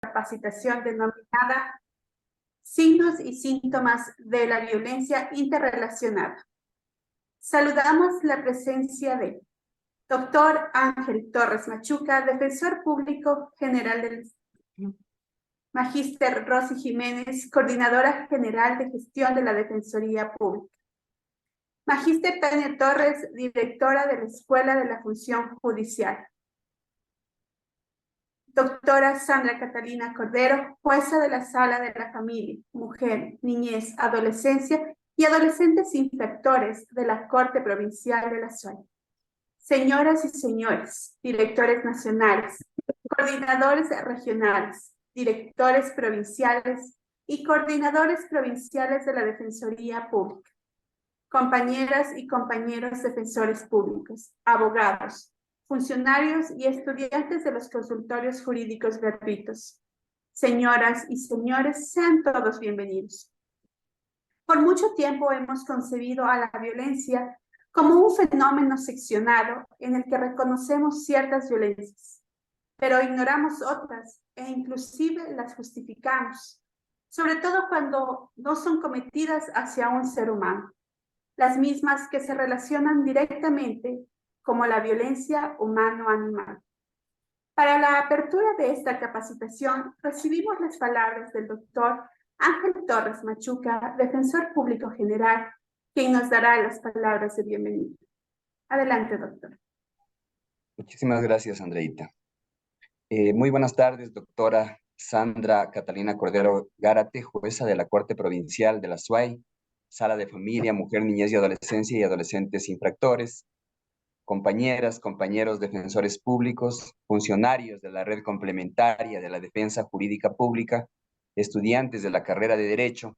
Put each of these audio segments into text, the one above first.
capacitación denominada Signos y síntomas de la violencia interrelacionada. Saludamos la presencia de Dr. Ángel Torres Machuca, Defensor Público General del Estado. Magíster Rosy Jiménez, Coordinadora General de Gestión de la Defensoría Pública. Magíster Tania Torres, Directora de la Escuela de la Función Judicial. Doctora Sandra Catalina Cordero, jueza de la Sala de la Familia, Mujer, Niñez, Adolescencia y Adolescentes Infractores de la Corte Provincial de la SUAY. Señoras y señores, directores nacionales, coordinadores regionales, directores provinciales y coordinadores provinciales de la Defensoría Pública, compañeras y compañeros defensores públicos, abogados, funcionarios y estudiantes de los consultorios jurídicos gratuitos. Señoras y señores, sean todos bienvenidos. Por mucho tiempo hemos concebido a la violencia como un fenómeno seccionado en el que reconocemos ciertas violencias, pero ignoramos otras e inclusive las justificamos, sobre todo cuando no son cometidas hacia un ser humano, las mismas que se relacionan directamente como la violencia humano-animal. Para la apertura de esta capacitación, recibimos las palabras del doctor Ángel Torres Machuca, Defensor Público General, quien nos dará las palabras de bienvenida. Adelante, doctor. Muchísimas gracias, Andreita. Muy buenas tardes, doctora Sandra Catalina Cordero Gárate, jueza de la Corte Provincial de la SUAY, Sala de Familia, Mujer, Niñez y Adolescencia y Adolescentes Infractores, compañeras, compañeros defensores públicos, funcionarios de la red complementaria de la defensa jurídica pública, estudiantes de la carrera de Derecho.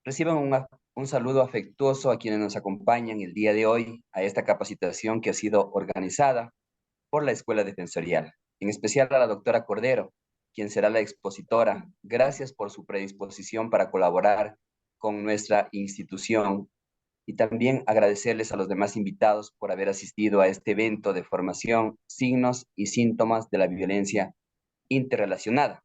Reciban un saludo afectuoso a quienes nos acompañan el día de hoy a esta capacitación que ha sido organizada por la Escuela Defensorial, en especial a la doctora Cordero, quien será la expositora. Gracias por su predisposición para colaborar con nuestra institución y también agradecerles a los demás invitados por haber asistido a este evento de formación, signos y síntomas de la violencia interrelacionada.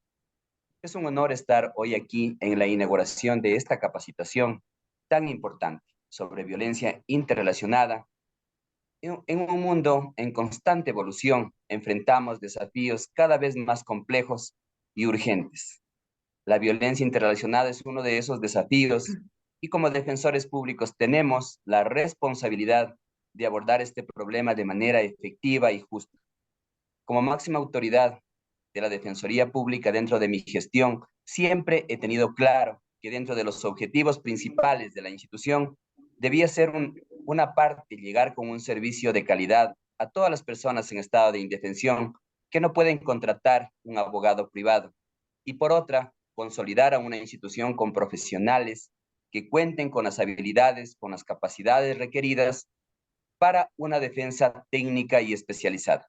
Es un honor estar hoy aquí en la inauguración de esta capacitación tan importante sobre violencia interrelacionada. En un mundo en constante evolución, enfrentamos desafíos cada vez más complejos y urgentes. La violencia interrelacionada es uno de esos desafíos y como defensores públicos tenemos la responsabilidad de abordar este problema de manera efectiva y justa. Como máxima autoridad de la Defensoría Pública dentro de mi gestión, siempre he tenido claro que dentro de los objetivos principales de la institución debía ser una parte llegar con un servicio de calidad a todas las personas en estado de indefensión que no pueden contratar un abogado privado y por otra, consolidar a una institución con profesionales que cuenten con las habilidades, con las capacidades requeridas para una defensa técnica y especializada.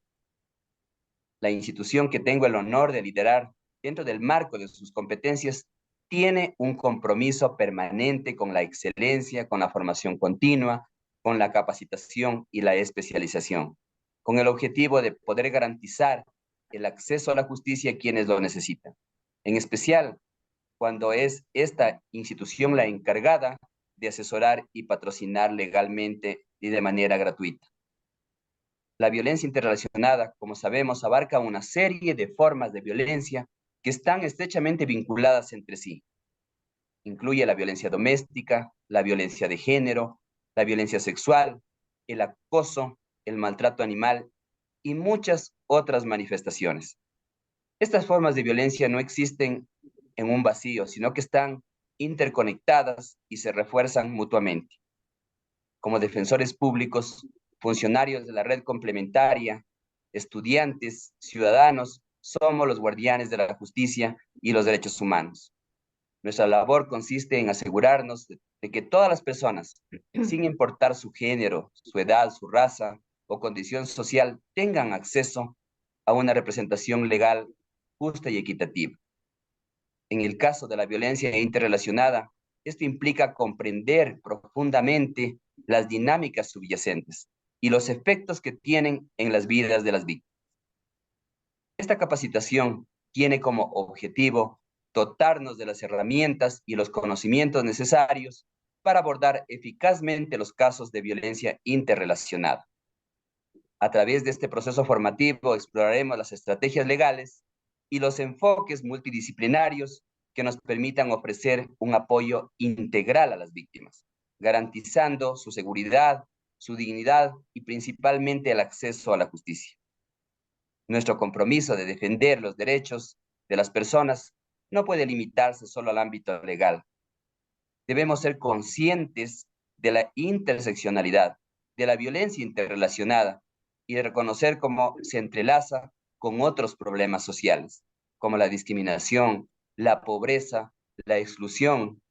La institución que tengo el honor de liderar dentro del marco de sus competencias tiene un compromiso permanente con la excelencia, con la formación continua, con la capacitación y la especialización, con el objetivo de poder garantizar el acceso a la justicia a quienes lo necesitan. En especial, cuando es esta institución la encargada de asesorar y patrocinar legalmente y de manera gratuita. La violencia interrelacionada, como sabemos, abarca una serie de formas de violencia que están estrechamente vinculadas entre sí. Incluye la violencia doméstica, la violencia de género, la violencia sexual, el acoso, el maltrato animal y muchas otras manifestaciones. Estas formas de violencia no existen en un vacío, sino que están interconectadas y se refuerzan mutuamente. Como defensores públicos, funcionarios de la red complementaria, estudiantes, ciudadanos, somos los guardianes de la justicia y los derechos humanos. Nuestra labor consiste en asegurarnos de que todas las personas, sin importar su género, su edad, su raza o condición social, tengan acceso a una representación legal justa y equitativa. En el caso de la violencia interrelacionada, esto implica comprender profundamente las dinámicas subyacentes y los efectos que tienen en las vidas de las víctimas. Esta capacitación tiene como objetivo dotarnos de las herramientas y los conocimientos necesarios para abordar eficazmente los casos de violencia interrelacionada. A través de este proceso formativo exploraremos las estrategias legales y los enfoques multidisciplinarios que nos permitan ofrecer un apoyo integral a las víctimas, garantizando su seguridad, su dignidad y principalmente el acceso a la justicia. Nuestro compromiso de defender los derechos de las personas no puede limitarse solo al ámbito legal. Debemos ser conscientes de la interseccionalidad, de la violencia interrelacionada y de reconocer cómo se entrelaza con otros problemas sociales, como la discriminación, la pobreza, la exclusión.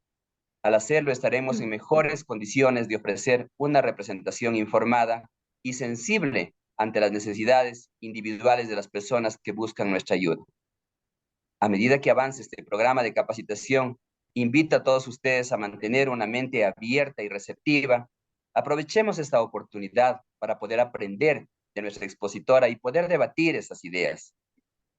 Al hacerlo, estaremos en mejores condiciones de ofrecer una representación informada y sensible ante las necesidades individuales de las personas que buscan nuestra ayuda. A medida que avance este programa de capacitación, invito a todos ustedes a mantener una mente abierta y receptiva. Aprovechemos esta oportunidad para poder aprender de nuestra expositora y poder debatir esas ideas.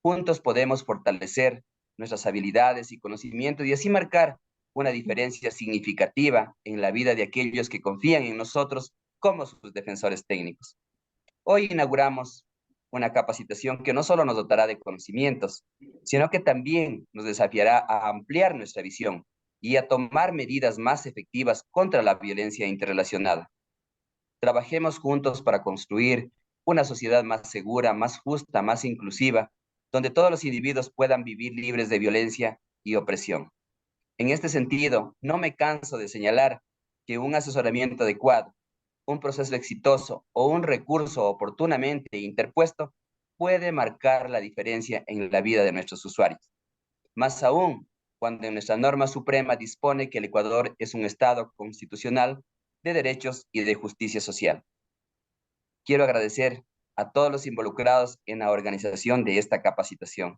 Juntos podemos fortalecer nuestras habilidades y conocimientos y así marcar una diferencia significativa en la vida de aquellos que confían en nosotros como sus defensores técnicos. Hoy inauguramos una capacitación que no solo nos dotará de conocimientos, sino que también nos desafiará a ampliar nuestra visión y a tomar medidas más efectivas contra la violencia interrelacionada. Trabajemos juntos para construir una sociedad más segura, más justa, más inclusiva, donde todos los individuos puedan vivir libres de violencia y opresión. En este sentido, no me canso de señalar que un asesoramiento adecuado, un proceso exitoso o un recurso oportunamente interpuesto puede marcar la diferencia en la vida de nuestros usuarios. Más aún, cuando nuestra norma suprema dispone que el Ecuador es un Estado constitucional de derechos y de justicia social. Quiero agradecer a todos los involucrados en la organización de esta capacitación,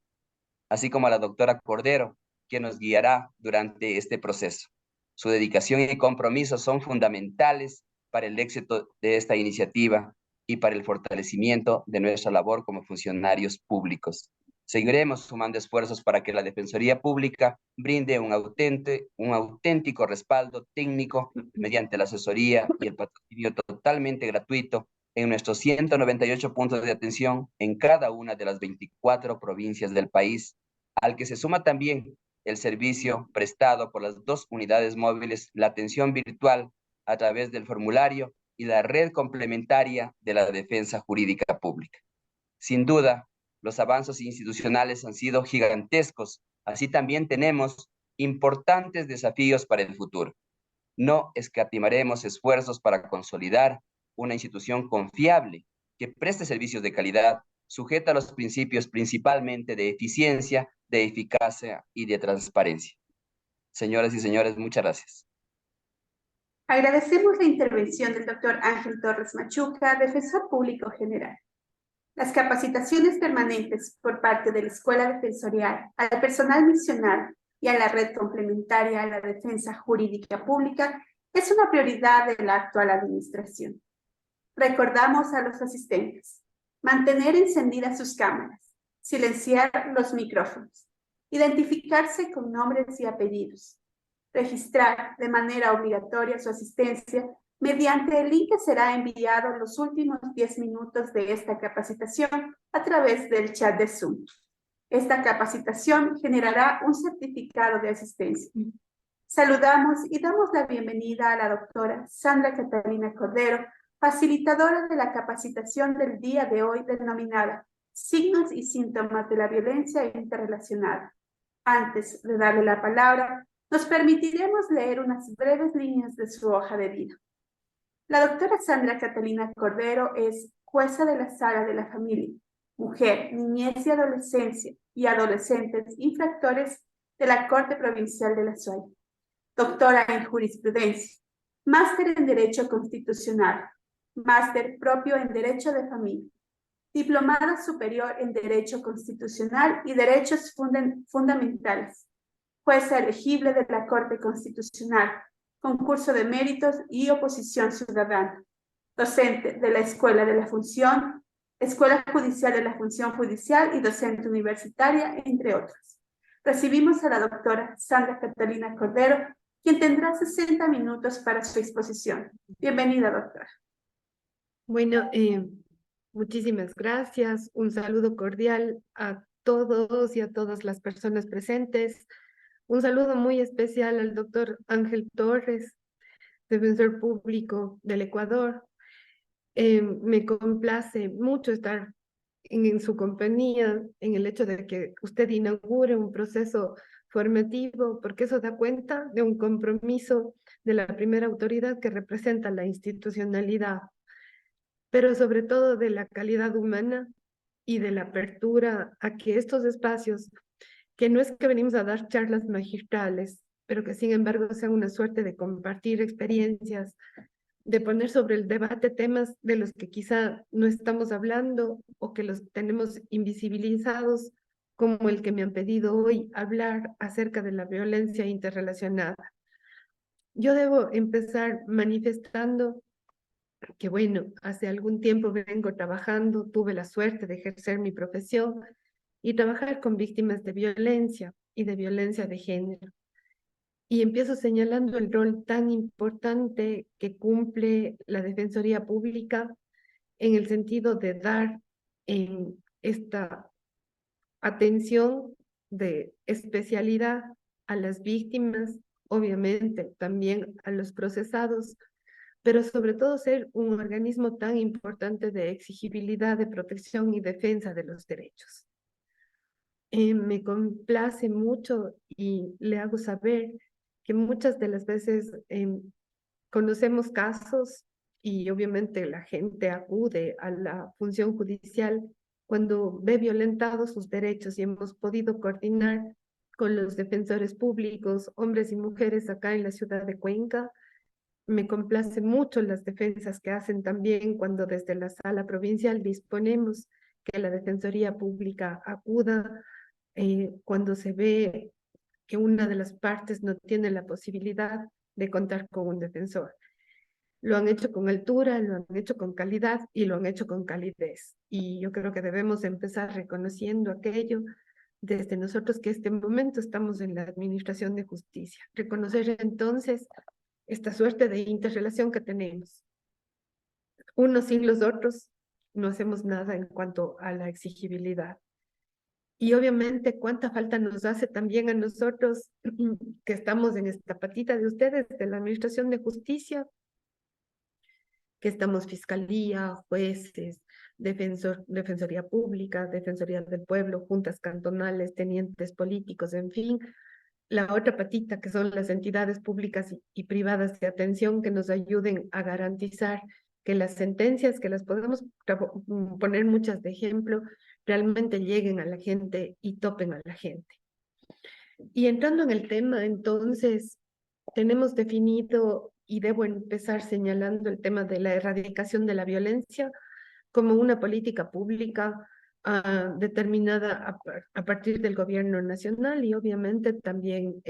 así como a la doctora Cordero, que nos guiará durante este proceso. Su dedicación y compromiso son fundamentales para el éxito de esta iniciativa y para el fortalecimiento de nuestra labor como funcionarios públicos. Seguiremos sumando esfuerzos para que la Defensoría Pública brinde un auténtico respaldo técnico mediante la asesoría y el patrocinio totalmente gratuito en nuestros 198 puntos de atención en cada una de las 24 provincias del país, al que se suma también el servicio prestado por las 2 unidades móviles, la atención virtual a través del formulario y la red complementaria de la defensa jurídica pública. Sin duda, los avances institucionales han sido gigantescos, así también tenemos importantes desafíos para el futuro. No escatimaremos esfuerzos para consolidar una institución confiable que preste servicios de calidad, sujeta a los principios principalmente de eficiencia, de eficacia y de transparencia. Señoras y señores, muchas gracias. Agradecemos la intervención del doctor Ángel Torres Machuca, defensor público general. Las capacitaciones permanentes por parte de la Escuela Defensorial al personal misional y a la red complementaria a la defensa jurídica pública es una prioridad de la actual administración. Recordamos a los asistentes mantener encendidas sus cámaras, silenciar los micrófonos, identificarse con nombres y apellidos, registrar de manera obligatoria su asistencia mediante el link que será enviado en los últimos 10 minutos de esta capacitación a través del chat de Zoom. Esta capacitación generará un certificado de asistencia. Saludamos y damos la bienvenida a la doctora Sandra Catalina Cordero, facilitadora de la capacitación del día de hoy denominada Signos y síntomas de la violencia interrelacionada. Antes de darle la palabra, nos permitiremos leer unas breves líneas de su hoja de vida. La doctora Sandra Catalina Cordero es jueza de la Sala de la Familia, Mujer, Niñez y Adolescencia y Adolescentes Infractores de la Corte Provincial de la SUAY. Doctora en Jurisprudencia, máster en Derecho Constitucional, máster propio en Derecho de Familia, diplomada superior en Derecho Constitucional y Derechos Fundamentales, jueza elegible de la Corte Constitucional, concurso de méritos y oposición ciudadana, docente de la Escuela de la Función, Escuela Judicial de la Función Judicial y docente universitaria, entre otros. Recibimos a la doctora Sandra Catalina Cordero, quien tendrá 60 minutos para su exposición. Bienvenida, doctora. Bueno, muchísimas gracias. Un saludo cordial a todos y a todas las personas presentes. Un saludo muy especial al doctor Ángel Torres, defensor público del Ecuador. Me complace mucho estar en su compañía, en el hecho de que usted inaugure un proceso formativo, porque eso da cuenta de un compromiso de la primera autoridad que representa la institucionalidad, pero sobre todo de la calidad humana y de la apertura a que estos espacios, que no es que venimos a dar charlas magistrales, pero que sin embargo sean una suerte de compartir experiencias, de poner sobre el debate temas de los que quizá no estamos hablando o que los tenemos invisibilizados, como el que me han pedido hoy hablar acerca de la violencia interrelacionada. Yo debo empezar manifestando que bueno, hace algún tiempo vengo trabajando, tuve la suerte de ejercer mi profesión y trabajar con víctimas de violencia y de violencia de género. Y empiezo señalando el rol tan importante que cumple la Defensoría Pública en el sentido de dar en esta atención de especialidad a las víctimas, obviamente también a los procesados, pero sobre todo ser un organismo tan importante de exigibilidad, de protección y defensa de los derechos. Me complace mucho y le hago saber que muchas de las veces conocemos casos y obviamente la gente acude a la función judicial cuando ve violentados sus derechos y hemos podido coordinar con los defensores públicos, hombres y mujeres acá en la ciudad de Cuenca. Me complace mucho las defensas que hacen también cuando desde la sala provincial disponemos que la Defensoría Pública acuda cuando se ve que una de las partes no tiene la posibilidad de contar con un defensor. Lo han hecho con altura, lo han hecho con calidad y lo han hecho con calidez. Y yo creo que debemos empezar reconociendo aquello desde nosotros que en este momento estamos en la administración de justicia. Reconocer entonces esta suerte de interrelación que tenemos. Unos sin los otros no hacemos nada en cuanto a la exigibilidad. Y obviamente cuánta falta nos hace también a nosotros que estamos en esta patita de ustedes, de la Administración de Justicia, que estamos Fiscalía, jueces, Defensoría Pública, Defensoría del Pueblo, juntas cantonales, tenientes políticos, en fin, la otra patita que son las entidades públicas y privadas de atención que nos ayuden a garantizar que las sentencias, que las podemos poner muchas de ejemplo, realmente lleguen a la gente y topen a la gente. Y entrando en el tema, entonces, tenemos definido, y debo empezar señalando el tema de la erradicación de la violencia como una política pública determinada a partir del gobierno nacional y obviamente también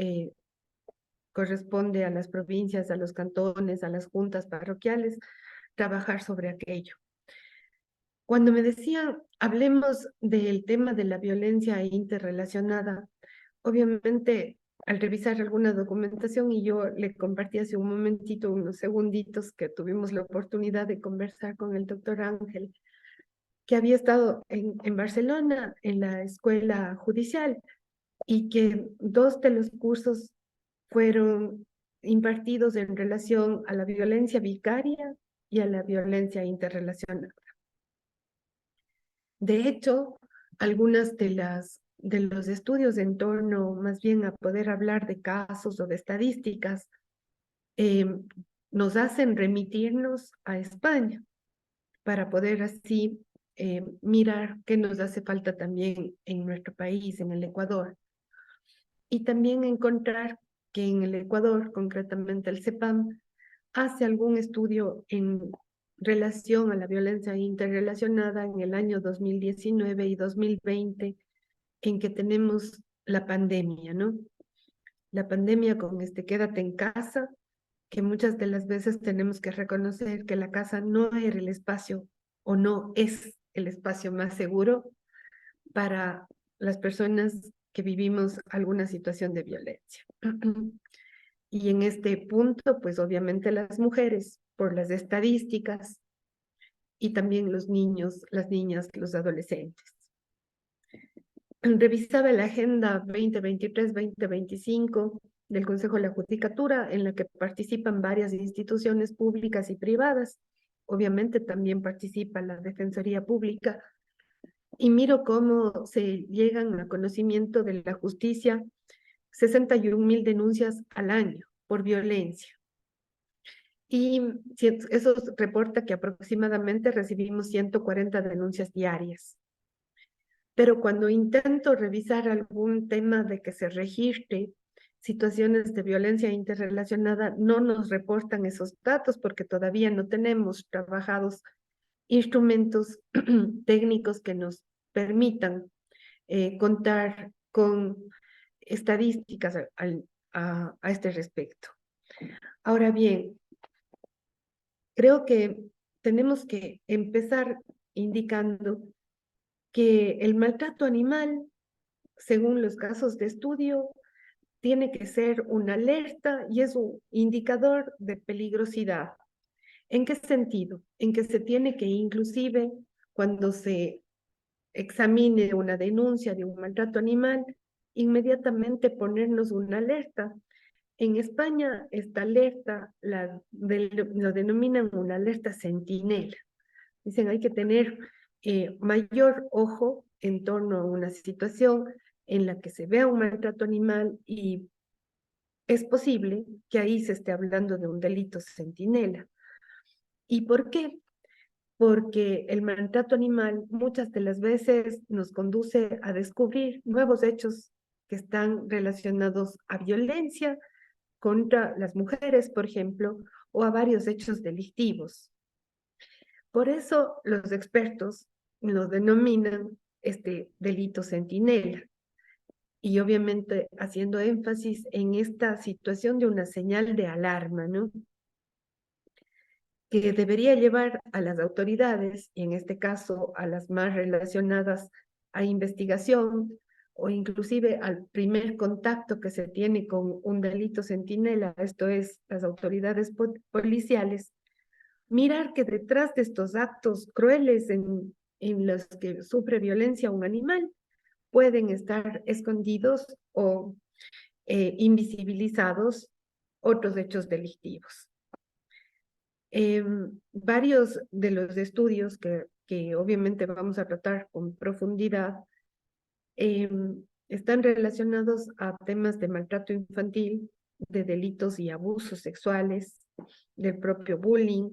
corresponde a las provincias, a los cantones, a las juntas parroquiales, trabajar sobre aquello. Cuando me decía, hablemos del tema de la violencia interrelacionada, obviamente al revisar alguna documentación y yo le compartí hace un momentito, unos segunditos que tuvimos la oportunidad de conversar con el doctor Ángel, que había estado en Barcelona, en la escuela judicial, y que 2 de los cursos fueron impartidos en relación a la violencia vicaria y a la violencia interrelacionada. De hecho, algunas de los estudios en torno más bien a poder hablar de casos o de estadísticas nos hacen remitirnos a España para poder así mirar qué nos hace falta también en nuestro país, en el Ecuador. Y también encontrar que en el Ecuador, concretamente el CEPAM, hace algún estudio en relación a la violencia interrelacionada en el año 2019 y 2020, en que tenemos la pandemia, ¿no? La pandemia con quédate en casa, que muchas de las veces tenemos que reconocer que la casa no era el espacio o no es el espacio más seguro para las personas que vivimos alguna situación de violencia. Y en este punto, pues obviamente las mujeres, por las estadísticas, y también los niños, las niñas, los adolescentes. Revisaba la Agenda 2023-2025 del Consejo de la Judicatura, en la que participan varias instituciones públicas y privadas. Obviamente también participa la Defensoría Pública. Y miro cómo se llegan a conocimiento de la justicia 61,000 denuncias al año por violencia. Y eso reporta que aproximadamente recibimos 140 denuncias diarias. Pero cuando intento revisar algún tema de que se registre situaciones de violencia interrelacionada, no nos reportan esos datos porque todavía no tenemos trabajados instrumentos técnicos que nos permitan contar con estadísticas a este respecto. Ahora bien, creo que tenemos que empezar indicando que el maltrato animal, según los casos de estudio, tiene que ser una alerta y es un indicador de peligrosidad. ¿En qué sentido? En que se tiene que inclusive, cuando se examine una denuncia de un maltrato animal, inmediatamente ponernos una alerta. En España esta alerta lo denominan una alerta centinela. Dicen hay que tener mayor ojo en torno a una situación en la que se vea un maltrato animal y es posible que ahí se esté hablando de un delito centinela. ¿Y por qué? Porque el maltrato animal muchas de las veces nos conduce a descubrir nuevos hechos que están relacionados a violencia contra las mujeres, por ejemplo, o a varios hechos delictivos. Por eso los expertos lo denominan delito centinela. Y obviamente haciendo énfasis en esta situación de una señal de alarma, ¿no? Que debería llevar a las autoridades, y en este caso a las más relacionadas a investigación, o inclusive al primer contacto que se tiene con un delito centinela, esto es, las autoridades policiales, mirar que detrás de estos actos crueles en los que sufre violencia un animal, pueden estar escondidos o invisibilizados otros hechos delictivos. Varios de los estudios que obviamente vamos a tratar con profundidad están relacionados a temas de maltrato infantil, de delitos y abusos sexuales, del propio bullying,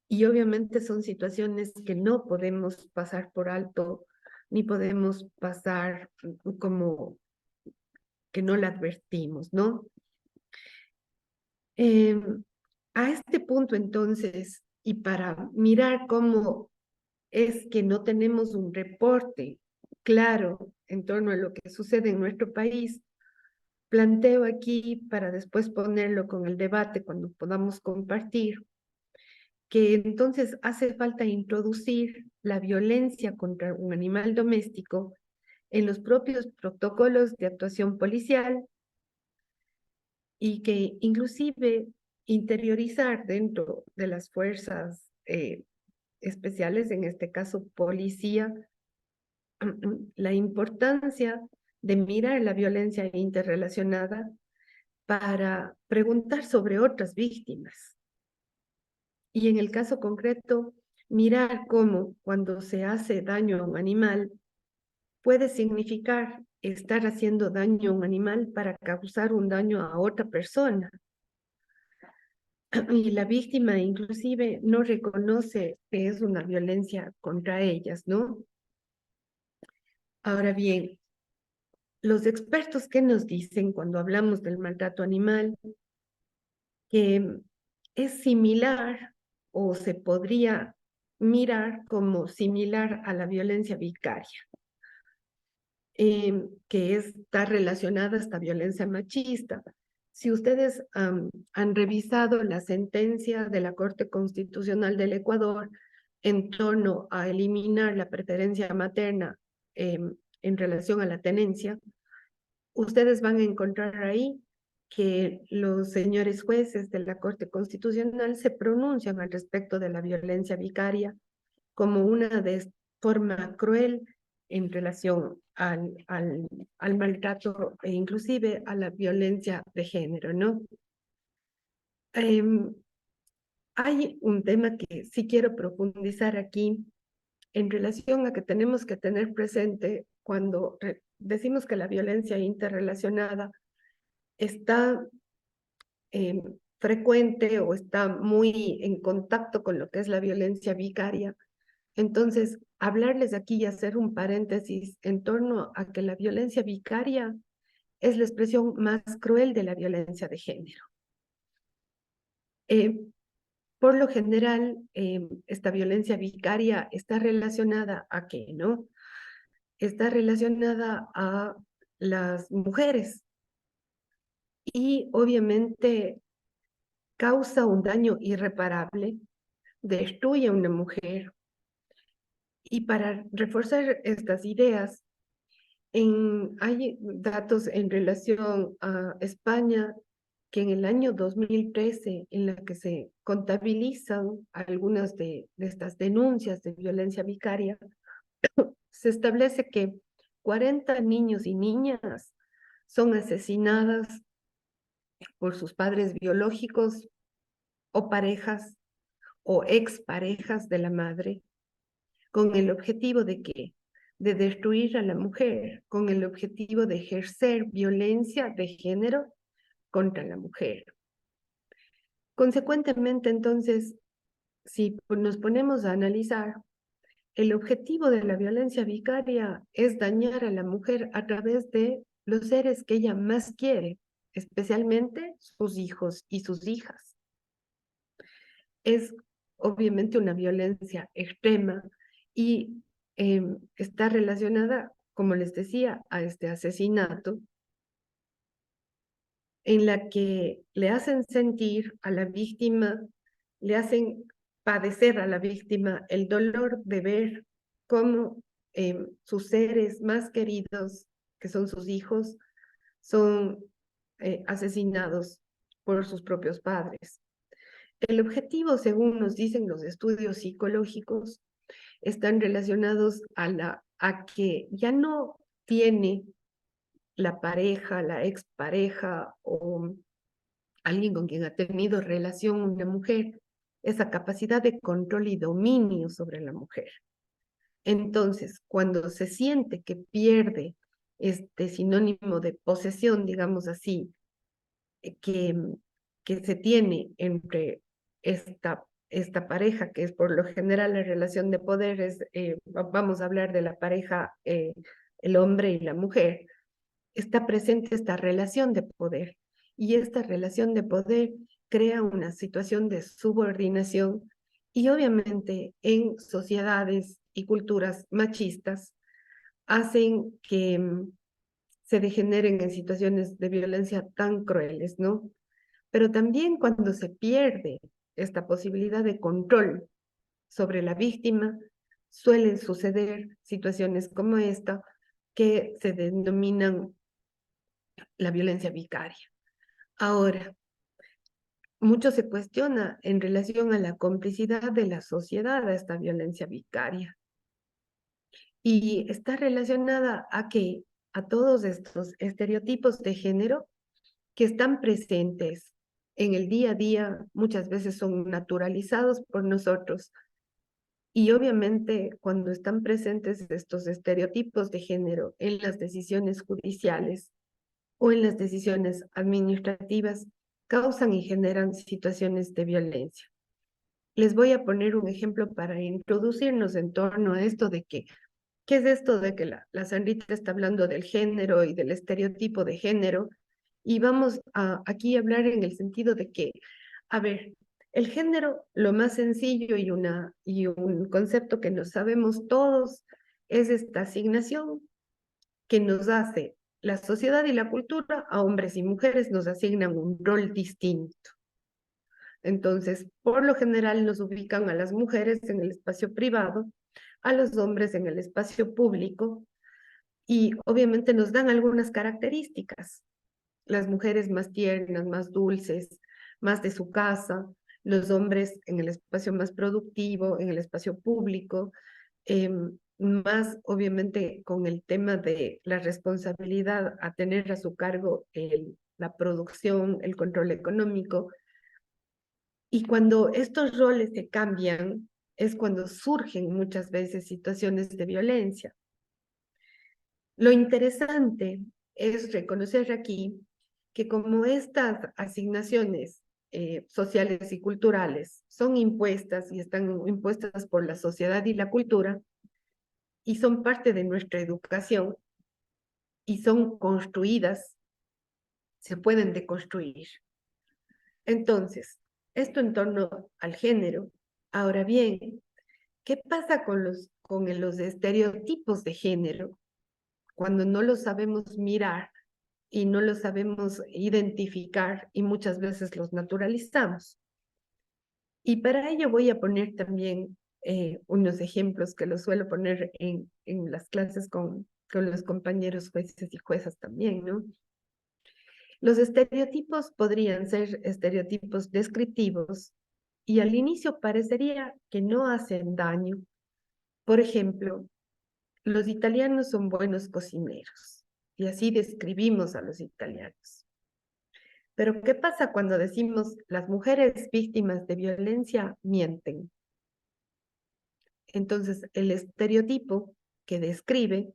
y obviamente son situaciones que no podemos pasar por alto, ni podemos pasar como que no la advertimos, ¿no? A este punto entonces, y para mirar cómo es que no tenemos un reporte claro en torno a lo que sucede en nuestro país, planteo aquí, para después ponerlo con el debate cuando podamos compartir, que entonces hace falta introducir la violencia contra un animal doméstico en los propios protocolos de actuación policial y que inclusive interiorizar dentro de las fuerzas especiales, en este caso policía, la importancia de mirar la violencia interrelacionada para preguntar sobre otras víctimas. Y en el caso concreto, mirar cómo cuando se hace daño a un animal puede significar estar haciendo daño a un animal para causar un daño a otra persona. Y la víctima inclusive no reconoce que es una violencia contra ellas, ¿no? Ahora bien, los expertos, ¿qué nos dicen cuando hablamos del maltrato animal? Que es similar o se podría mirar como similar a la violencia vicaria, que está relacionada a esta violencia machista. Si ustedes han revisado la sentencia de la Corte Constitucional del Ecuador, en torno a eliminar la preferencia materna en relación a la tenencia, ustedes van a encontrar ahí que los señores jueces de la Corte Constitucional se pronuncian al respecto de la violencia vicaria como una forma cruel en relación al maltrato e inclusive a la violencia de género, ¿no? Hay un tema que sí quiero profundizar aquí en relación a que tenemos que tener presente cuando decimos que la violencia interrelacionada está frecuente o está muy en contacto con lo que es la violencia vicaria. Entonces, hablarles aquí y hacer un paréntesis en torno a que la violencia vicaria es la expresión más cruel de la violencia de género. Por lo general, esta violencia vicaria está relacionada ¿a qué, no? Está relacionada a las mujeres y obviamente causa un daño irreparable, destruye a una mujer. Y para reforzar estas ideas, hay datos en relación a España que en el año 2013, en la que se contabilizan algunas de estas denuncias de violencia vicaria, se establece que 40 niños y niñas son asesinadas por sus padres biológicos o parejas o exparejas de la madre, con el objetivo de ¿qué? De destruir a la mujer, con el objetivo de ejercer violencia de género contra la mujer. Consecuentemente, entonces, si nos ponemos a analizar, el objetivo de la violencia vicaria es dañar a la mujer a través de los seres que ella más quiere, especialmente sus hijos y sus hijas. Es obviamente una violencia extrema y está relacionada, como les decía, a este asesinato, en la que le hacen sentir a la víctima, le hacen padecer a la víctima el dolor de ver cómo sus seres más queridos, que son sus hijos, son asesinados por sus propios padres. El objetivo, según nos dicen los estudios psicológicos, están relacionados a que ya no tiene la pareja, la expareja o alguien con quien ha tenido relación una mujer, esa capacidad de control y dominio sobre la mujer. Entonces, cuando se siente que pierde este sinónimo de posesión, digamos así, que se tiene entre esta pareja, que es por lo general la relación de poder, vamos a hablar de la pareja, el hombre y la mujer, está presente esta relación de poder. Y esta relación de poder crea una situación de subordinación y obviamente en sociedades y culturas machistas hacen que se degeneren en situaciones de violencia tan crueles, ¿no? Pero también cuando se pierde esta posibilidad de control sobre la víctima, suelen suceder situaciones como esta que se denominan la violencia vicaria. Ahora, mucho se cuestiona en relación a la complicidad de la sociedad a esta violencia vicaria. Y está relacionada a que a todos estos estereotipos de género que están presentes en el día a día, muchas veces son naturalizados por nosotros. Y obviamente cuando están presentes estos estereotipos de género en las decisiones judiciales o en las decisiones administrativas, causan y generan situaciones de violencia. Les voy a poner un ejemplo para introducirnos en torno a esto de que, ¿qué es esto de que la Sandrita está hablando del género y del estereotipo de género? Y vamos a aquí hablar en el sentido de que, a ver, el género, lo más sencillo y un concepto que nos sabemos todos, es esta asignación que nos hace la sociedad y la cultura a hombres y mujeres, nos asignan un rol distinto. Entonces, por lo general nos ubican a las mujeres en el espacio privado, a los hombres en el espacio público y obviamente nos dan algunas características. Las mujeres más tiernas, más dulces, más de su casa, los hombres en el espacio más productivo, en el espacio público, más obviamente con el tema de la responsabilidad a tener a su cargo la producción, el control económico. Y cuando estos roles se cambian, es cuando surgen muchas veces situaciones de violencia. Lo interesante es reconocer aquí que como estas asignaciones sociales y culturales son impuestas y están impuestas por la sociedad y la cultura y son parte de nuestra educación y son construidas, se pueden deconstruir. Entonces, esto en torno al género. Ahora bien, ¿qué pasa con los estereotipos de género cuando no los sabemos mirar y no los sabemos identificar y muchas veces los naturalizamos? Y para ello voy a poner también unos ejemplos que los suelo poner en las clases con los compañeros jueces y juezas también, ¿no? Los estereotipos podrían ser estereotipos descriptivos y al inicio parecería que no hacen daño. Por ejemplo, los italianos son buenos cocineros y así describimos a los italianos. Pero ¿qué pasa cuando decimos las mujeres víctimas de violencia mienten? Entonces, el estereotipo que describe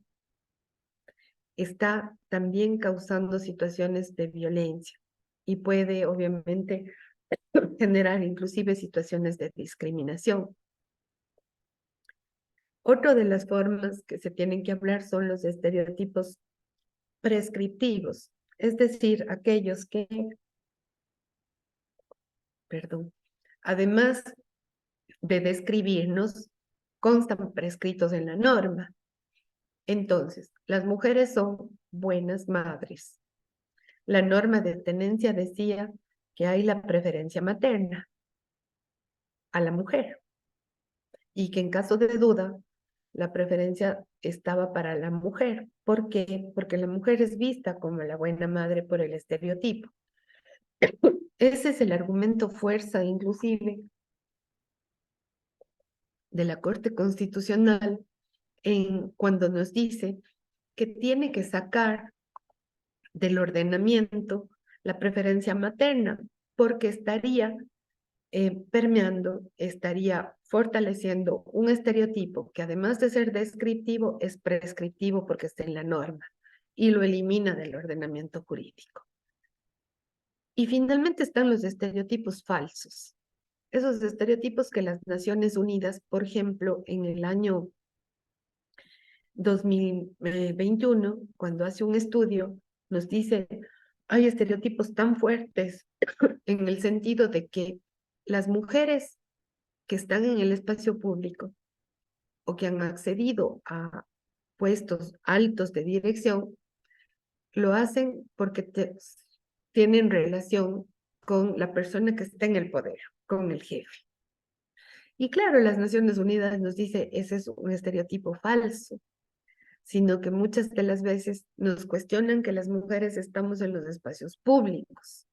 está también causando situaciones de violencia y puede obviamente generar inclusive situaciones de discriminación. Otra de las formas que se tienen que hablar son los estereotipos prescriptivos, es decir, aquellos que, perdón, además de describirnos, constan prescritos en la norma. Entonces, las mujeres son buenas madres. La norma de tenencia decía que hay la preferencia materna a la mujer y que en caso de duda, la preferencia estaba para la mujer. ¿Por qué? Porque la mujer es vista como la buena madre por el estereotipo. Ese es el argumento fuerza, inclusive, de la Corte Constitucional cuando nos dice que tiene que sacar del ordenamiento la preferencia materna, porque estaría permeando, estaría fortaleciendo un estereotipo que además de ser descriptivo, es prescriptivo porque está en la norma y lo elimina del ordenamiento jurídico. Y finalmente están los estereotipos falsos. Esos estereotipos que las Naciones Unidas, por ejemplo, en el año 2021, cuando hace un estudio, nos dice, hay estereotipos tan fuertes en el sentido de que las mujeres que están en el espacio público o que han accedido a puestos altos de dirección, lo hacen porque tienen relación con la persona que está en el poder, con el jefe. Y claro, las Naciones Unidas nos dice, ese es un estereotipo falso, sino que muchas de las veces nos cuestionan que las mujeres estamos en los espacios públicos.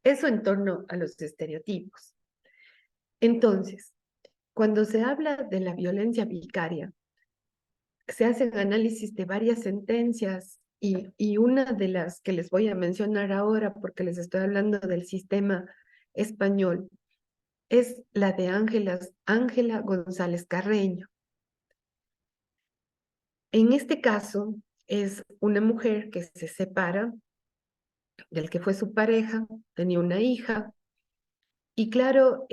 Eso en torno a los estereotipos. Entonces, cuando se habla de la violencia vicaria, se hacen análisis de varias sentencias y una de las que les voy a mencionar ahora, porque les estoy hablando del sistema español, es la de Ángela González Carreño. En este caso, es una mujer que se separa del que fue su pareja, tenía una hija, y claro,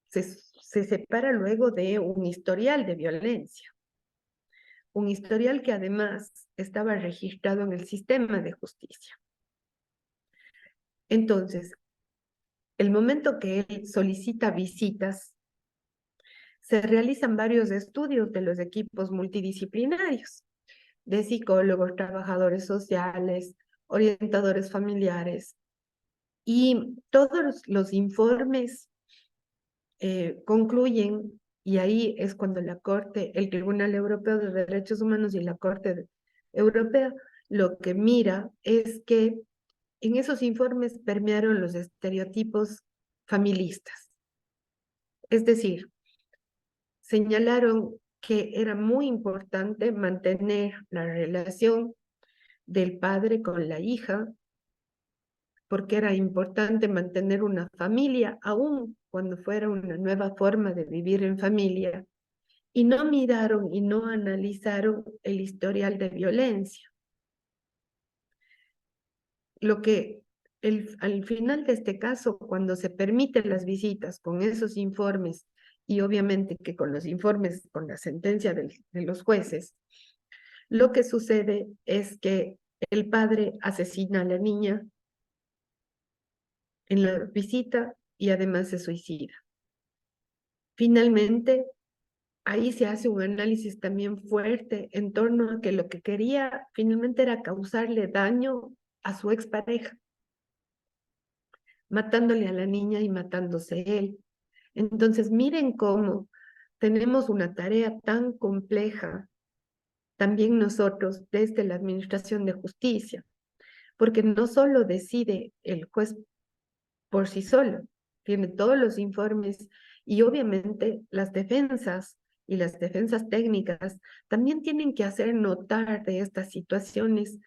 se separa luego de un historial de violencia. Un historial que además estaba registrado en el sistema de justicia. Entonces, el momento que él solicita visitas, se realizan varios estudios de los equipos multidisciplinarios, de psicólogos, trabajadores sociales, orientadores familiares, Y todos los informes concluyen, y ahí es cuando la Corte, el Tribunal Europeo de Derechos Humanos y la Corte Europea, lo que mira es que en esos informes permearon los estereotipos familistas. Es decir, señalaron que era muy importante mantener la relación del padre con la hija, porque era importante mantener una familia, aun cuando fuera una nueva forma de vivir en familia, y no miraron y no analizaron el historial de violencia. Lo que al final de este caso, cuando se permiten las visitas con esos informes, y obviamente que con los informes, con la sentencia de los jueces, lo que sucede es que el padre asesina a la niña en la visita y además se suicida. Finalmente, ahí se hace un análisis también fuerte en torno a que lo que quería finalmente era causarle daño a su expareja, matándole a la niña y matándose él. Entonces, miren cómo tenemos una tarea tan compleja también nosotros desde la Administración de Justicia, porque no solo decide el juez por sí solo, tiene todos los informes y obviamente las defensas y las defensas técnicas también tienen que hacer notar de estas situaciones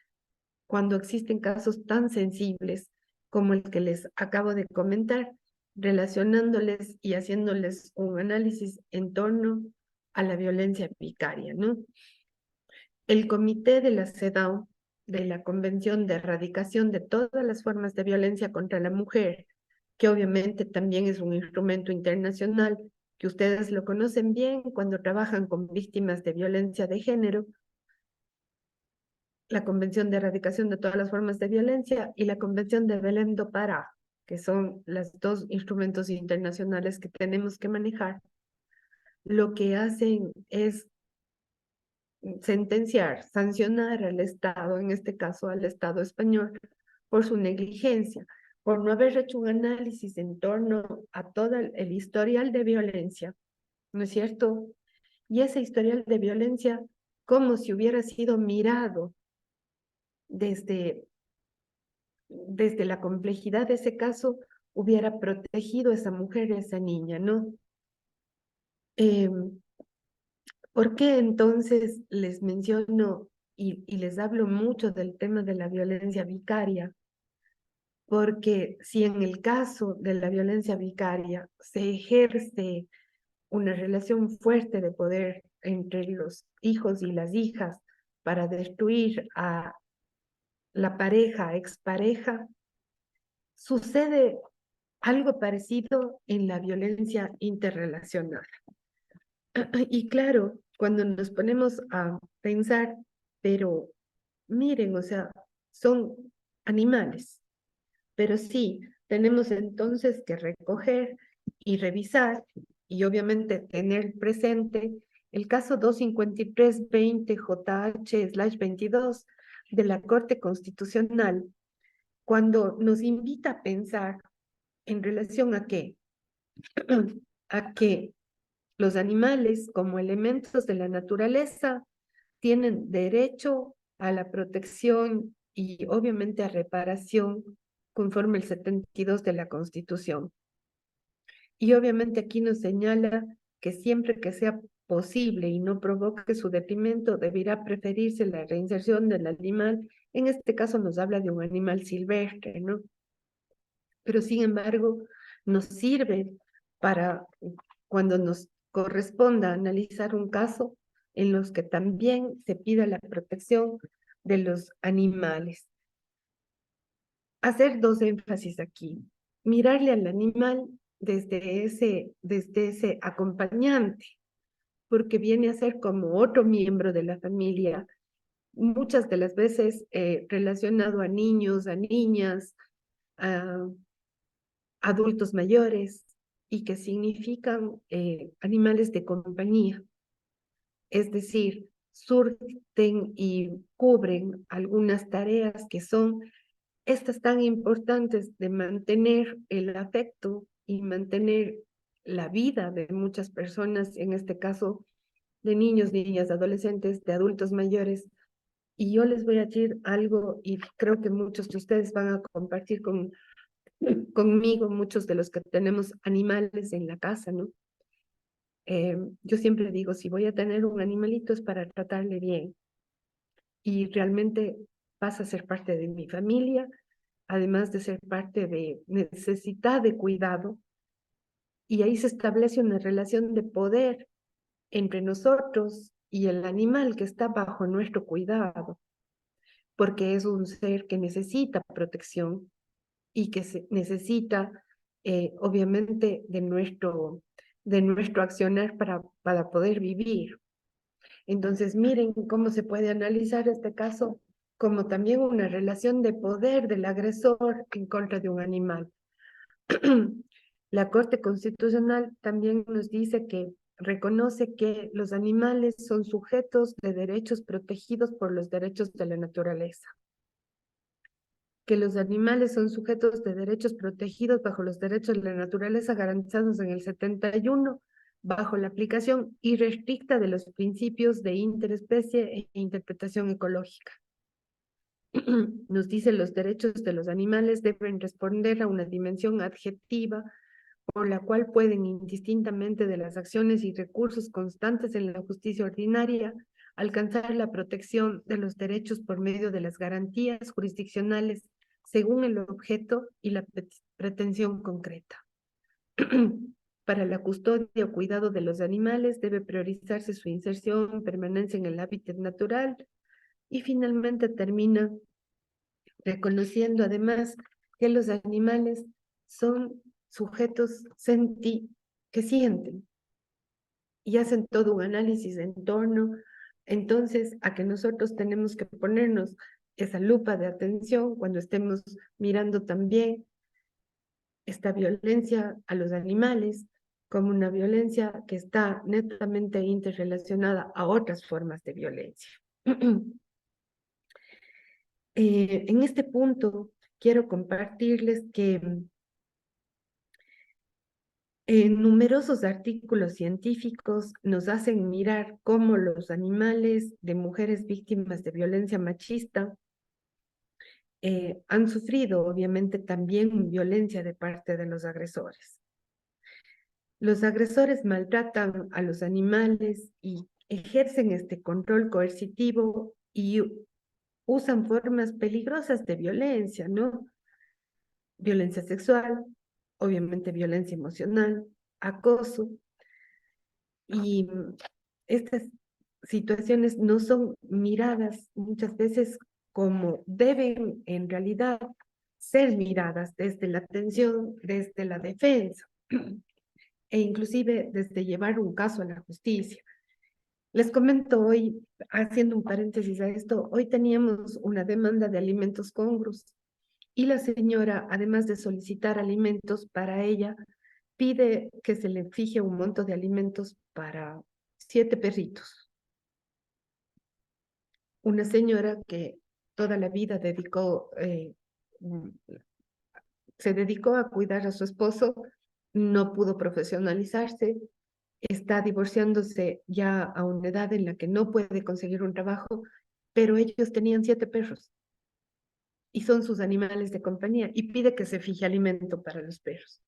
cuando existen casos tan sensibles como el que les acabo de comentar, relacionándoles y haciéndoles un análisis en torno a la violencia vicaria, ¿no? El Comité de la CEDAW, de la Convención de Erradicación de todas las formas de violencia contra la mujer, que obviamente también es un instrumento internacional, que ustedes lo conocen bien cuando trabajan con víctimas de violencia de género, la Convención de Erradicación de todas las formas de violencia y la Convención de Belém do Pará, que son los dos instrumentos internacionales que tenemos que manejar, lo que hacen es sentenciar, sancionar al Estado, en este caso al Estado español, por su negligencia, por no haber hecho un análisis en torno a todo el historial de violencia, ¿no es cierto? Y ese historial de violencia, como si hubiera sido mirado desde la complejidad de ese caso, hubiera protegido a esa mujer, a esa niña, ¿no? ¿Por qué entonces les menciono y les hablo mucho del tema de la violencia vicaria? Porque si en el caso de la violencia vicaria se ejerce una relación fuerte de poder entre los hijos y las hijas para destruir a la pareja, expareja, sucede algo parecido en la violencia interrelacional. Y claro, cuando nos ponemos a pensar, pero miren, o sea, son animales, pero sí, tenemos entonces que recoger y revisar y obviamente tener presente el caso 253-20 JH/22 de la Corte Constitucional, cuando nos invita a pensar en relación a qué, a que los animales como elementos de la naturaleza tienen derecho a la protección y obviamente a reparación conforme el 72 de la Constitución. Y obviamente aquí nos señala que siempre que sea posible y no provoque su detrimento, deberá preferirse la reinserción del animal. En este caso nos habla de un animal silvestre, ¿no? Pero sin embargo, nos sirve para cuando nos corresponda analizar un caso en los que también se pida la protección de los animales. Hacer dos énfasis aquí. Mirarle al animal desde ese acompañante, porque viene a ser como otro miembro de la familia, muchas de las veces relacionado a niños, a niñas, a adultos mayores, y que significan animales de compañía. Es decir, surten y cubren algunas tareas que son estas tan importantes de mantener el afecto y mantener la vida de muchas personas, en este caso de niños, niñas, adolescentes, de adultos mayores. Y yo les voy a decir algo y creo que muchos de ustedes van a compartir conmigo, muchos de los que tenemos animales en la casa, ¿no? Yo siempre digo, si voy a tener un animalito es para tratarle bien y realmente pasa a ser parte de mi familia, además de ser parte de necesidad de cuidado, y ahí se establece una relación de poder entre nosotros y el animal que está bajo nuestro cuidado, porque es un ser que necesita protección y que necesita, obviamente, de nuestro accionar para poder vivir. Entonces, miren cómo se puede analizar este caso como también una relación de poder del agresor en contra de un animal. La Corte Constitucional también nos dice que reconoce que los animales son sujetos de derechos protegidos por los derechos de la naturaleza, que los animales son sujetos de derechos protegidos bajo los derechos de la naturaleza garantizados en el 71, bajo la aplicación irrestricta de los principios de interespecie e interpretación ecológica. Nos dice los derechos de los animales deben responder a una dimensión adjetiva por la cual pueden, indistintamente de las acciones y recursos constantes en la justicia ordinaria, alcanzar la protección de los derechos por medio de las garantías jurisdiccionales según el objeto y la pretensión concreta. Para la custodia o cuidado de los animales debe priorizarse su inserción, permanencia en el hábitat natural y finalmente termina reconociendo además que los animales son sujetos que sienten y hacen todo un análisis en torno, entonces, a que nosotros tenemos que ponernos esa lupa de atención cuando estemos mirando también esta violencia a los animales como una violencia que está netamente interrelacionada a otras formas de violencia. En este punto, quiero compartirles que numerosos artículos científicos nos hacen mirar cómo los animales de mujeres víctimas de violencia machista han sufrido, obviamente, también violencia de parte de los agresores. Los agresores maltratan a los animales y ejercen este control coercitivo y usan formas peligrosas de violencia, ¿no? Violencia sexual, obviamente violencia emocional, acoso, y estas situaciones no son miradas muchas veces como deben en realidad ser miradas desde la atención, desde la defensa, e inclusive desde llevar un caso a la justicia. Les comento hoy, haciendo un paréntesis a esto, hoy teníamos una demanda de alimentos congruos y la señora, además de solicitar alimentos para ella, pide que se le fije un monto de alimentos para 7 perritos. Una señora que toda la vida se dedicó a cuidar a su esposo, no pudo profesionalizarse, está divorciándose ya a una edad en la que no puede conseguir un trabajo, pero ellos tenían 7 perros y son sus animales de compañía y pide que se fije alimento para los perros.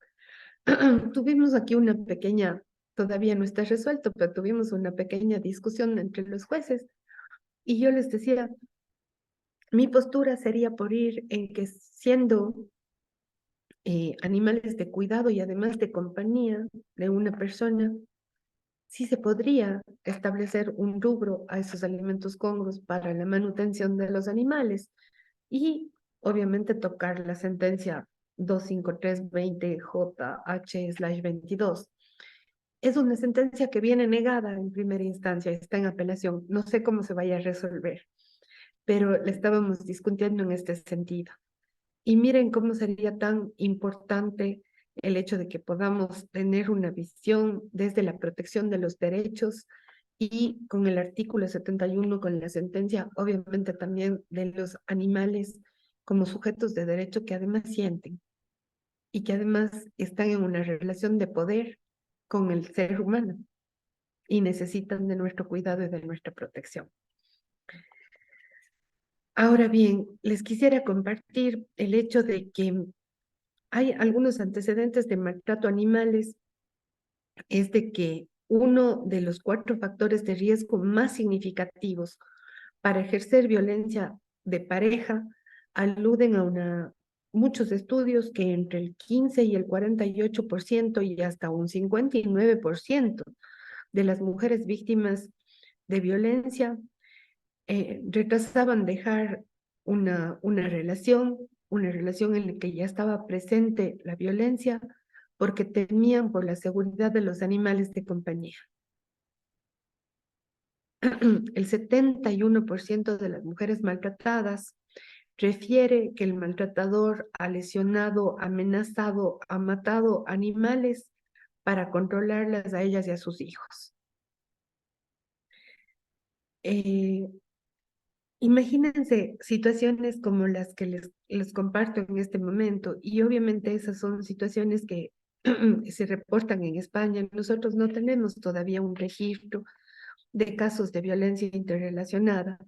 Tuvimos aquí una pequeña, todavía no está resuelto, pero tuvimos una pequeña discusión entre los jueces y yo les decía, mi postura sería por ir en que siendo animales de cuidado y además de compañía de una persona, sí se podría establecer un rubro a esos alimentos congruos para la manutención de los animales y obviamente tocar la sentencia 25320JH/22. Es una sentencia que viene negada en primera instancia, está en apelación. No sé cómo se vaya a resolver, pero le estábamos discutiendo en este sentido. Y miren cómo sería tan importante el hecho de que podamos tener una visión desde la protección de los derechos y con el artículo 71, con la sentencia, obviamente también de los animales como sujetos de derecho que además sienten y que además están en una relación de poder con el ser humano y necesitan de nuestro cuidado y de nuestra protección. Ahora bien, les quisiera compartir el hecho de que hay algunos antecedentes de maltrato a animales, es de que uno de los 4 factores de riesgo más significativos para ejercer violencia de pareja aluden a muchos estudios que entre el 15 y el 48% y hasta un 59% de las mujeres víctimas de violencia retrasaban dejar una relación en la que ya estaba presente la violencia porque temían por la seguridad de los animales de compañía. El 71% de las mujeres maltratadas refiere que el maltratador ha lesionado, amenazado, ha matado animales para controlarlas a ellas y a sus hijos. Imagínense situaciones como las que les comparto en este momento, y obviamente esas son situaciones que se reportan en España. Nosotros no tenemos todavía un registro de casos de violencia interrelacionada,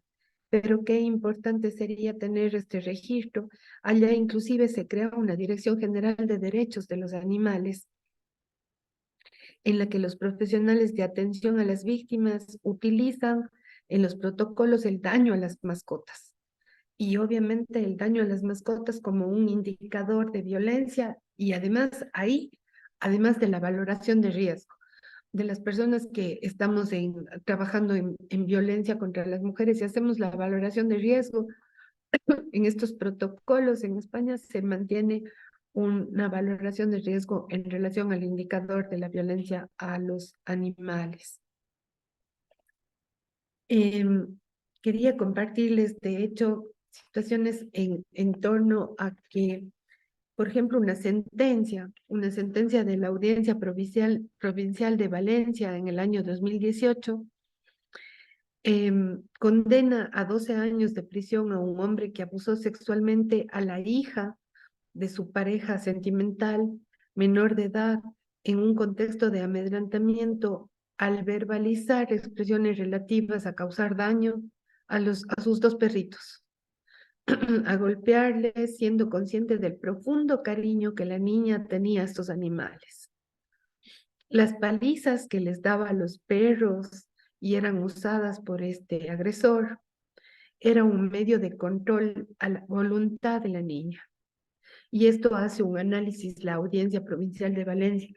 pero qué importante sería tener este registro. Allá inclusive se crea una Dirección General de Derechos de los Animales, en la que los profesionales de atención a las víctimas utilizan en los protocolos el daño a las mascotas. Y obviamente el daño a las mascotas como un indicador de violencia y además ahí, además de la valoración de riesgo de las personas que estamos trabajando en violencia contra las mujeres y hacemos la valoración de riesgo, en estos protocolos en España se mantiene una valoración de riesgo en relación al indicador de la violencia a los animales. Quería compartirles, de hecho, situaciones en torno a que, por ejemplo, una sentencia de la Audiencia Provincial de Valencia en el año 2018 condena a 12 años de prisión a un hombre que abusó sexualmente a la hija de su pareja sentimental menor de edad en un contexto de amedrentamiento al verbalizar expresiones relativas a causar daño a sus 2 perritos, a golpearles siendo consciente del profundo cariño que la niña tenía a estos animales. Las palizas que les daba a los perros y eran usadas por este agresor era un medio de control a la voluntad de la niña. Y esto hace un análisis la Audiencia Provincial de Valencia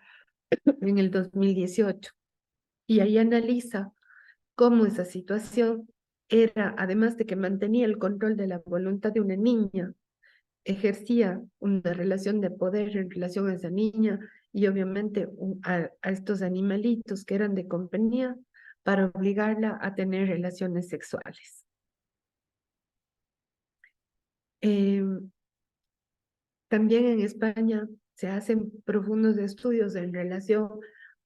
en el 2018. Y ahí analiza cómo esa situación era, además de que mantenía el control de la voluntad de una niña, ejercía una relación de poder en relación a esa niña y obviamente a estos animalitos que eran de compañía para obligarla a tener relaciones sexuales. También en España se hacen profundos estudios en relación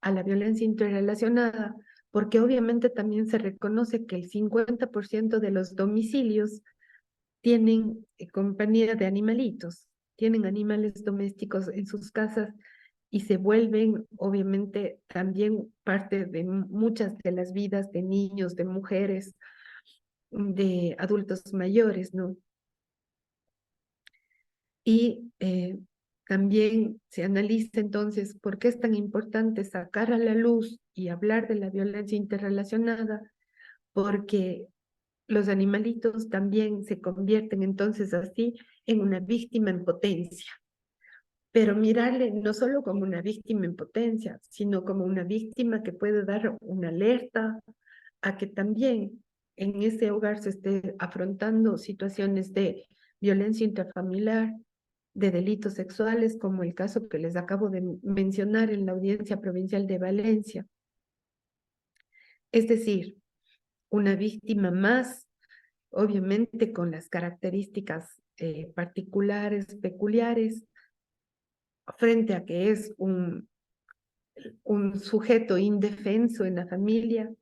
a la violencia interrelacionada, porque obviamente también se reconoce que el 50% de los domicilios tienen compañía de animalitos, tienen animales domésticos en sus casas y se vuelven obviamente también parte de muchas de las vidas de niños, de mujeres, de adultos mayores, ¿no? Y también se analiza entonces por qué es tan importante sacar a la luz y hablar de la violencia interrelacionada, porque los animalitos también se convierten entonces así en una víctima en potencia. Pero mirarle no solo como una víctima en potencia, sino como una víctima que puede dar una alerta a que también en ese hogar se esté afrontando situaciones de violencia intrafamiliar, de delitos sexuales, como el caso que les acabo de mencionar en la Audiencia Provincial de Valencia. Es decir, una víctima más, obviamente con las características particulares, peculiares, frente a que es un sujeto indefenso en la familia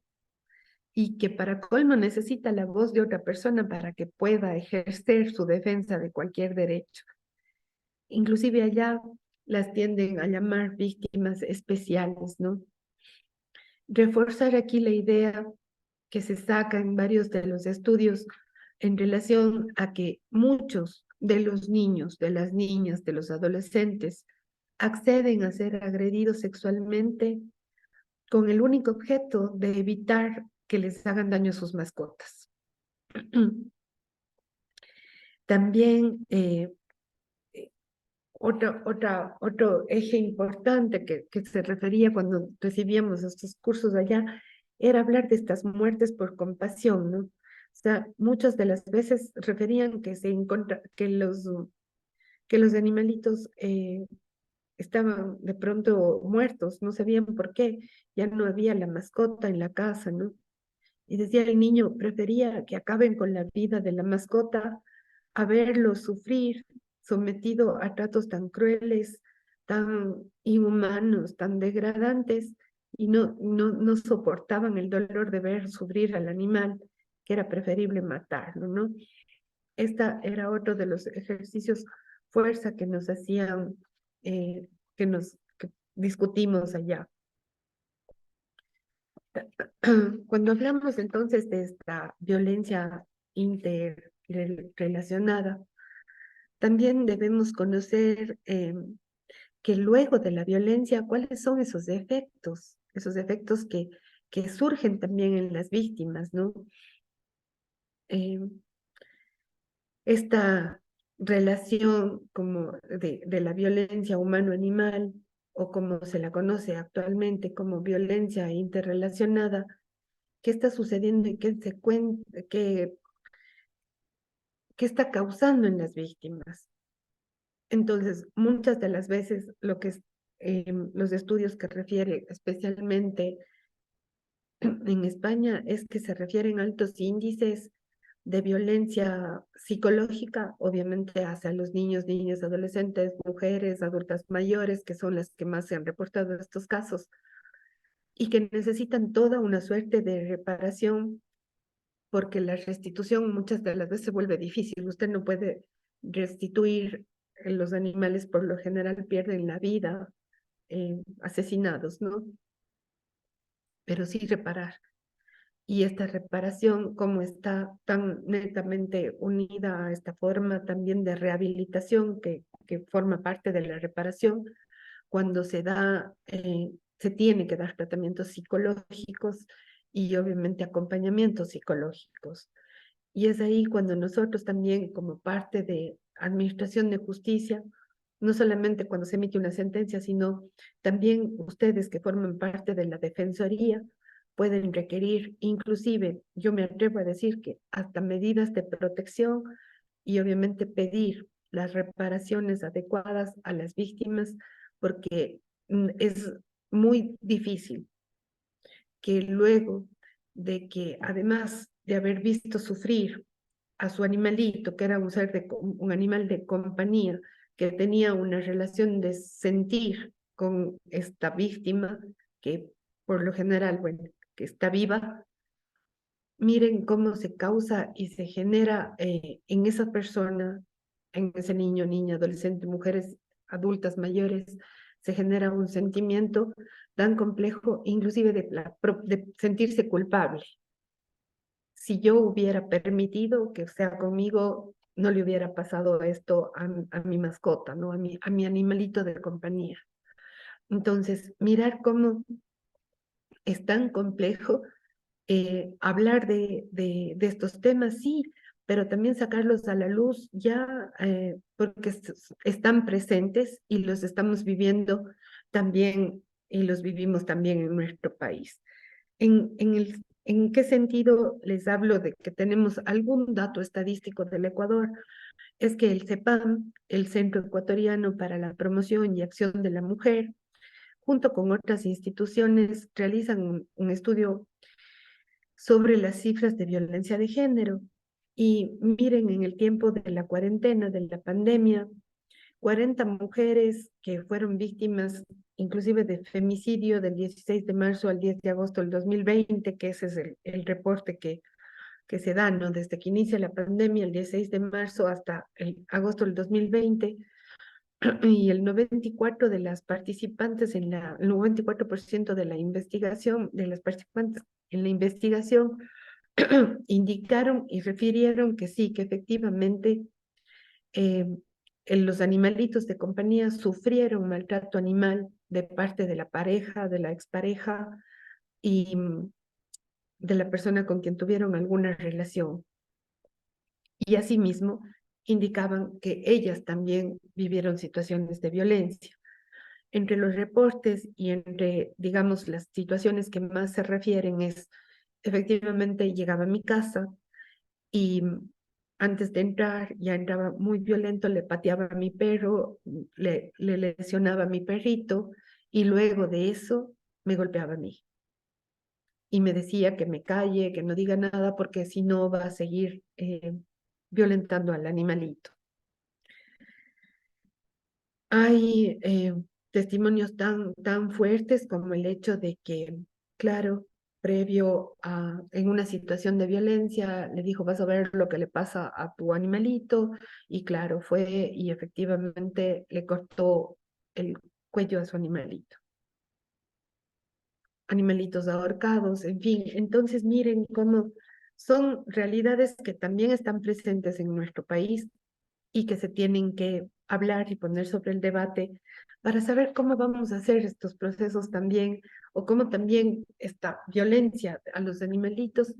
y que para colmo necesita la voz de otra persona para que pueda ejercer su defensa de cualquier derecho. Inclusive allá las tienden a llamar víctimas especiales, ¿no? Reforzar aquí la idea que se saca en varios de los estudios en relación a que muchos de los niños, de las niñas, de los adolescentes acceden a ser agredidos sexualmente con el único objeto de evitar que les hagan daño a sus mascotas. También otro eje importante que se refería cuando recibíamos estos cursos allá era hablar de estas muertes por compasión, ¿no? O sea, muchas de las veces referían que que los animalitos estaban de pronto muertos, no sabían por qué, ya no había la mascota en la casa, ¿no? Y decía el niño, prefería que acaben con la vida de la mascota a verlo sufrir, sometido a tratos tan crueles, tan inhumanos, tan degradantes, y no soportaban el dolor de ver sufrir al animal, que era preferible matarlo, ¿no? Esta era otro de los ejercicios fuerza que nos hacían, que discutimos allá. Cuando hablamos entonces de esta violencia interrelacionada, también debemos conocer que luego de la violencia, ¿cuáles son esos efectos? Esos efectos que surgen también en las víctimas, ¿no? Eh, esta relación como de la violencia humano-animal, o como se la conoce actualmente como violencia interrelacionada, qué está sucediendo y qué está causando en las víctimas. Entonces, muchas de las veces los estudios que refiere especialmente en España es que se refieren a altos índices de violencia psicológica, obviamente hacia los niños, niñas, adolescentes, mujeres, adultas mayores, que son las que más se han reportado estos casos, y que necesitan toda una suerte de reparación porque la restitución muchas de las veces se vuelve difícil. Usted no puede restituir, los animales por lo general pierden la vida asesinados, ¿no? Pero sí reparar. Y esta reparación, como está tan netamente unida a esta forma también de rehabilitación que forma parte de la reparación, cuando se tiene que dar tratamientos psicológicos y obviamente acompañamientos psicológicos. Y es ahí cuando nosotros también, como parte de administración de justicia, no solamente cuando se emite una sentencia, sino también ustedes que forman parte de la defensoría, pueden requerir, inclusive, yo me atrevo a decir que hasta medidas de protección y obviamente pedir las reparaciones adecuadas a las víctimas, porque es muy difícil que luego de que además de haber visto sufrir a su animalito, que era un animal de compañía, que tenía una relación de sentir con esta víctima, que por lo general, bueno, que está viva, miren cómo se causa y se genera en esa persona, en ese niño, niña, adolescente, mujeres adultas mayores, se genera un sentimiento tan complejo, inclusive de sentirse culpable. Si yo hubiera permitido que sea conmigo, no le hubiera pasado esto a mi mascota, ¿no? A mi animalito de compañía. Entonces, mirar cómo es tan complejo hablar de estos temas, sí, pero también sacarlos a la luz ya porque están presentes y los estamos viviendo también y los vivimos también en nuestro país. ¿En qué sentido les hablo de que tenemos algún dato estadístico del Ecuador? Es que el CEPAM, el Centro Ecuatoriano para la Promoción y Acción de la Mujer, junto con otras instituciones, realizan un estudio sobre las cifras de violencia de género. Y miren, en el tiempo de la cuarentena, de la pandemia, 40 mujeres que fueron víctimas inclusive de femicidio del 16 de marzo al 10 de agosto del 2020, que ese es el reporte que se da, ¿no? Desde que inicia la pandemia, el 16 de marzo hasta el agosto del 2020, y el 94 de las participantes el 94% de la investigación, de las participantes en la investigación, indicaron y refirieron que sí, que efectivamente eh, los animalitos de compañía sufrieron maltrato animal de parte de la pareja, de la expareja y de la persona con quien tuvieron alguna relación. Y asimismo indicaban que ellas también vivieron situaciones de violencia. Entre los reportes y entre, digamos, las situaciones que más se refieren es, efectivamente, llegaba a mi casa y antes de entrar ya entraba muy violento, le pateaba a mi perro, le lesionaba a mi perrito y luego de eso me golpeaba a mí. Y me decía que me calle, que no diga nada porque si no va a seguir violentando al animalito. Hay testimonios tan fuertes como el hecho de que, claro, previo en una situación de violencia, le dijo, vas a ver lo que le pasa a tu animalito, y claro, fue y efectivamente le cortó el cuello a su animalito. Animalitos ahorcados, en fin. Entonces, miren cómo son realidades que también están presentes en nuestro país y que se tienen que hablar y poner sobre el debate para saber cómo vamos a hacer estos procesos también, o cómo también esta violencia a los animalitos,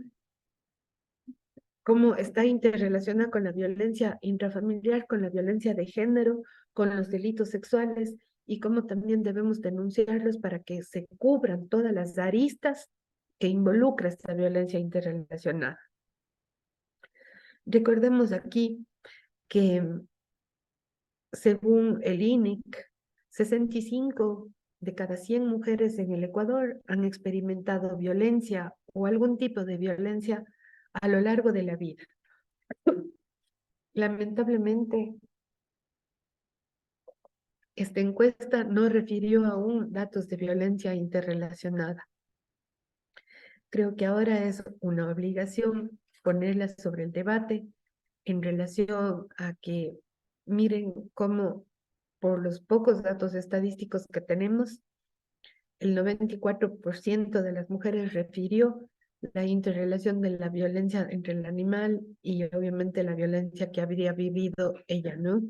cómo está interrelacionada con la violencia intrafamiliar, con la violencia de género, con los delitos sexuales, y cómo también debemos denunciarlos para que se cubran todas las aristas que involucra esta violencia interrelacionada. Recordemos aquí que según el INIC, 65 de cada 100 mujeres en el Ecuador han experimentado violencia o algún tipo de violencia a lo largo de la vida. Lamentablemente, esta encuesta no refirió aún datos de violencia interrelacionada. Creo que ahora es una obligación ponerlas sobre el debate en relación a que miren cómo, por los pocos datos estadísticos que tenemos, el 94% de las mujeres refirió la interrelación de la violencia entre el animal y obviamente la violencia que habría vivido ella, ¿no?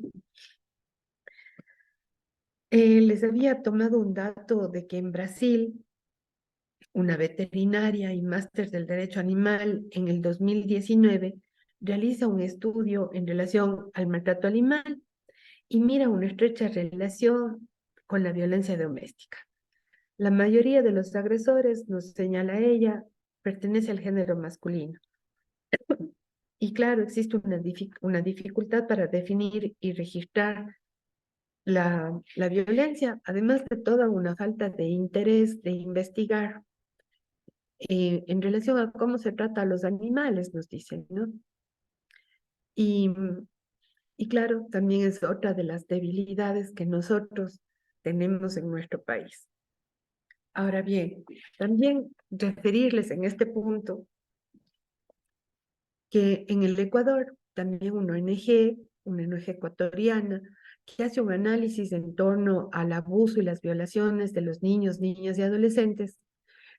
Les había tomado un dato de que en Brasil, una veterinaria y máster del derecho animal en el 2019 realiza un estudio en relación al maltrato animal y mira una estrecha relación con la violencia doméstica. La mayoría de los agresores, nos señala ella, pertenece al género masculino. Y claro, existe una dificultad para definir y registrar la violencia, además de toda una falta de interés de investigar en relación a cómo se trata a los animales, nos dicen, ¿no? Y, y claro, también es otra de las debilidades que nosotros tenemos en nuestro país. Ahora bien, también referirles en este punto que en el Ecuador, también una ONG ecuatoriana, que hace un análisis en torno al abuso y las violaciones de los niños, niñas y adolescentes,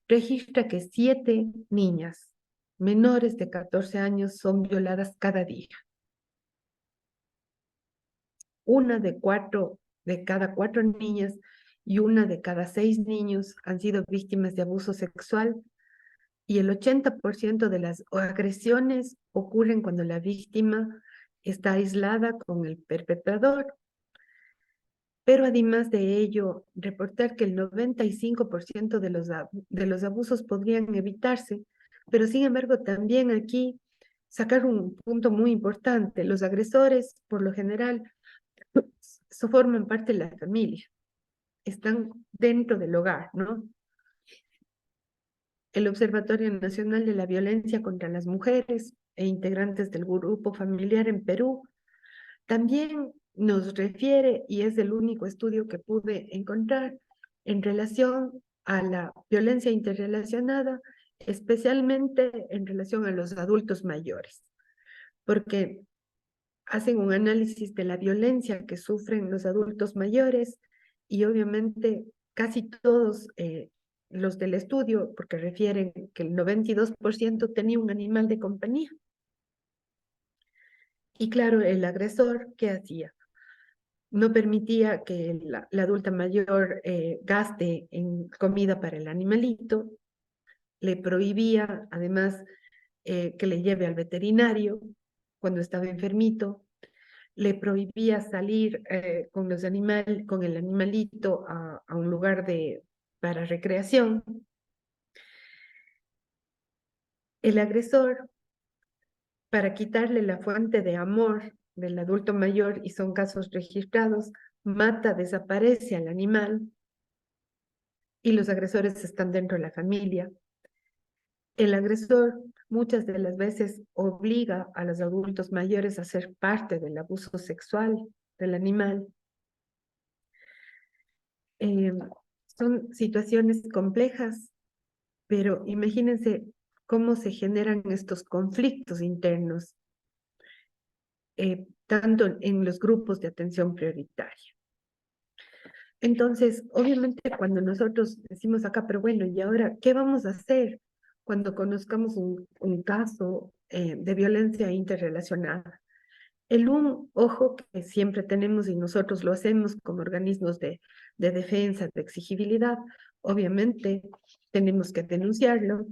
registra que 7 niñas menores de 14 años son violadas cada día. Una de cada 4 niñas y una de cada 6 niños han sido víctimas de abuso sexual, y el 80% de las agresiones ocurren cuando la víctima está aislada con el perpetrador. Pero además de ello, reportar que el 95% de los abusos podrían evitarse, pero sin embargo también aquí sacar un punto muy importante: los agresores por lo general forman parte de la familia, están dentro del hogar, ¿no? El Observatorio Nacional de la Violencia contra las Mujeres e integrantes del grupo familiar en Perú también nos refiere, y es el único estudio que pude encontrar en relación a la violencia interrelacionada, especialmente en relación a los adultos mayores, porque hacen un análisis de la violencia que sufren los adultos mayores y obviamente casi todos los del estudio, porque refieren que el 92% tenía un animal de compañía. Y claro, el agresor, ¿qué hacía? No permitía que la adulta mayor gaste en comida para el animalito, le prohibía además que le lleve al veterinario cuando estaba enfermito, le prohibía salir con el animalito a un lugar para recreación. El agresor, para quitarle la fuente de amor del adulto mayor, y son casos registrados, mata, desaparece al animal, y los agresores están dentro de la familia. El agresor muchas de las veces obliga a los adultos mayores a ser parte del abuso sexual del animal. Son situaciones complejas, pero imagínense cómo se generan estos conflictos internos, tanto en los grupos de atención prioritaria. Entonces, obviamente cuando nosotros decimos acá, pero bueno, ¿y ahora qué vamos a hacer cuando conozcamos un caso de violencia interrelacionada? Un ojo que siempre tenemos y nosotros lo hacemos como organismos de defensa, de exigibilidad, obviamente tenemos que denunciarlo.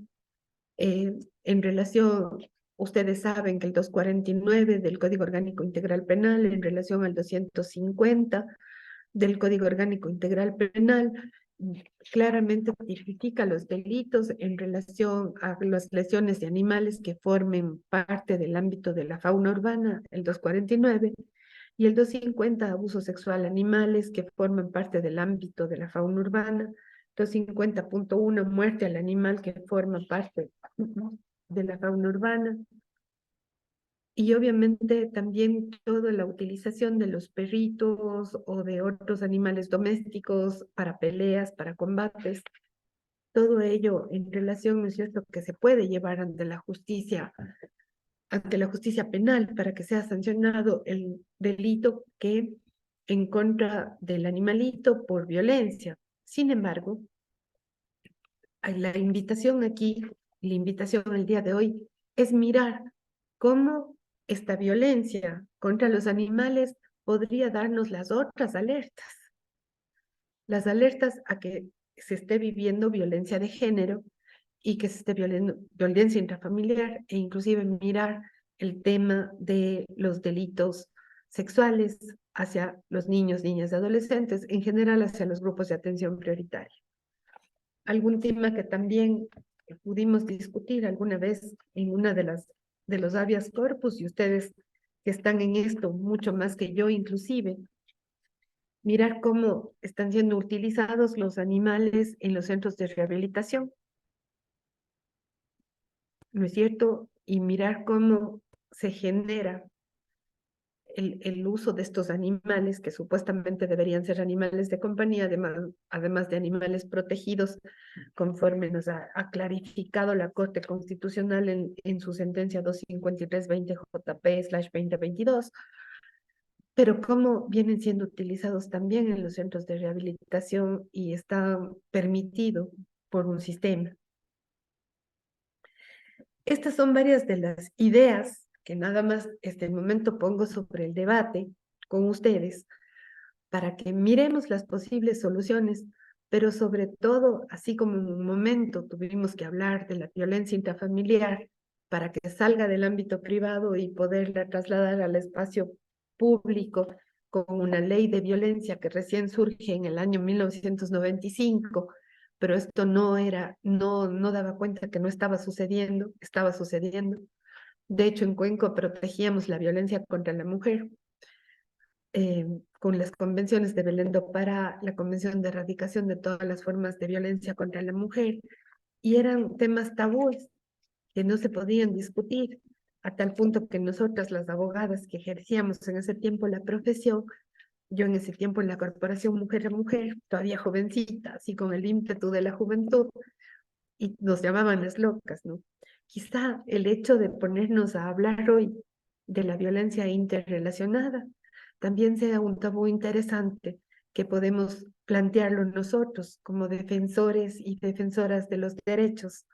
En relación, ustedes saben que el 249 del Código Orgánico Integral Penal, en relación al 250 del Código Orgánico Integral Penal, claramente tipifica los delitos en relación a las lesiones de animales que formen parte del ámbito de la fauna urbana, el 249, y el 250, abuso sexual a animales que forman parte del ámbito de la fauna urbana, 250.1, muerte al animal que forma parte de la fauna urbana, y obviamente también toda la utilización de los perritos o de otros animales domésticos para peleas, para combates, todo ello en relación, ¿no es cierto?, que se puede llevar ante la justicia penal para que sea sancionado el delito que en contra del animalito por violencia. Sin embargo, la invitación aquí, la invitación el día de hoy, es mirar cómo esta violencia contra los animales podría darnos las otras alertas. Las alertas a que se esté viviendo violencia de género y que se esté viviendo violencia intrafamiliar, e inclusive mirar el tema de los delitos sexuales hacia los niños, niñas y adolescentes, en general hacia los grupos de atención prioritaria. Algún tema que también pudimos discutir alguna vez en una de los habeas corpus, y ustedes que están en esto mucho más que yo inclusive, mirar cómo están siendo utilizados los animales en los centros de rehabilitación, ¿no es cierto? Y mirar cómo se genera el uso de estos animales, que supuestamente deberían ser animales de compañía, además de animales protegidos, conforme nos ha clarificado la Corte Constitucional en su sentencia 253-20 JP/2022, pero cómo vienen siendo utilizados también en los centros de rehabilitación y está permitido por un sistema. Estas son varias de las ideas que nada más este momento pongo sobre el debate con ustedes para que miremos las posibles soluciones, pero sobre todo, así como en un momento tuvimos que hablar de la violencia intrafamiliar para que salga del ámbito privado y poderla trasladar al espacio público con una ley de violencia que recién surge en el año 1995, pero esto no daba cuenta que no estaba sucediendo, estaba sucediendo. De hecho, en Cuenco protegíamos la violencia contra la mujer con las convenciones de Belén do Pará, la Convención de Erradicación de todas las formas de violencia contra la mujer, y eran temas tabúes que no se podían discutir. a tal punto que nosotras, las abogadas que ejercíamos en ese tiempo la profesión, yo en ese tiempo en la corporación Mujer a Mujer, todavía jovencita, así con el ímpetu de la juventud, y nos llamaban las locas, ¿no? Quizá el hecho de ponernos a hablar hoy de la violencia interrelacionada también sea un tabú interesante que podemos plantearlo nosotros como defensores y defensoras de los derechos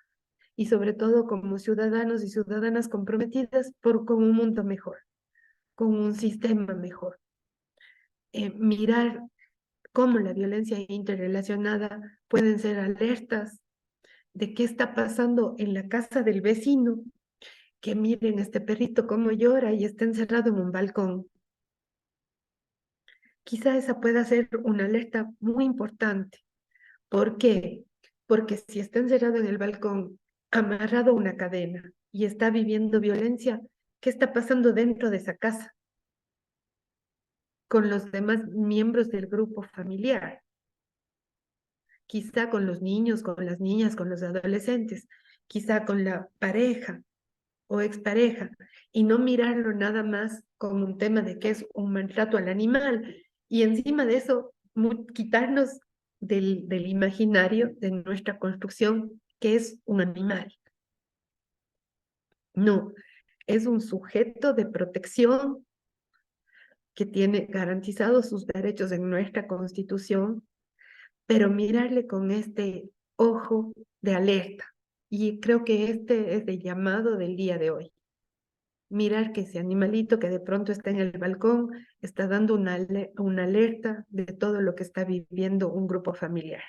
y sobre todo como ciudadanos y ciudadanas comprometidas con un mundo mejor, con un sistema mejor. Mirar cómo la violencia interrelacionada pueden ser alertas de qué está pasando en la casa del vecino, que miren este perrito cómo llora y está encerrado en un balcón. Quizá esa pueda ser una alerta muy importante. ¿Por qué? Porque si está encerrado en el balcón, amarrado a una cadena y está viviendo violencia, ¿qué está pasando dentro de esa casa con los demás miembros del grupo familiar? Quizá con los niños, con las niñas, con los adolescentes, quizá con la pareja o expareja, y no mirarlo nada más como un tema de que es un maltrato al animal, y encima de eso quitarnos del imaginario de nuestra construcción que es un animal. No, es un sujeto de protección que tiene garantizados sus derechos en nuestra Constitución, pero mirarle con este ojo de alerta. Y creo que este es el llamado del día de hoy. Mirar que ese animalito que de pronto está en el balcón está dando una alerta de todo lo que está viviendo un grupo familiar.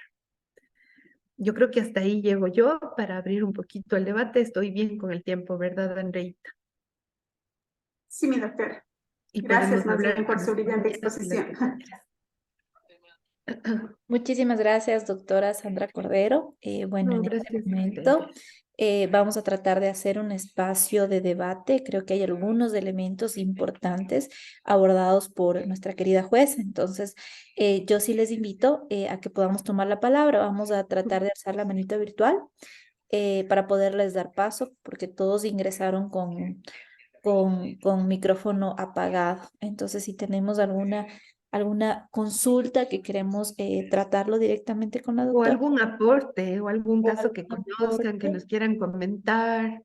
Yo creo que hasta ahí llego yo para abrir un poquito el debate. Estoy bien con el tiempo, ¿verdad, Andreita? Sí, mi doctora. Y Gracias podemos más hablar bien por con su las brillante compañeras y las exposición. compañeras. Muchísimas gracias, doctora Sandra Cordero. Bueno, No, en este gracias a ustedes. momento vamos a tratar de hacer un espacio de debate. Creo que hay algunos elementos importantes abordados por nuestra querida jueza. Entonces, yo sí les invito a que podamos tomar la palabra. Vamos a tratar de alzar la manita virtual para poderles dar paso, porque todos ingresaron con micrófono apagado. Entonces, si tenemos alguna consulta que queremos tratarlo directamente con la O doctora. algún aporte, o algún O caso que algún conozcan, que aporte. nos quieran comentar,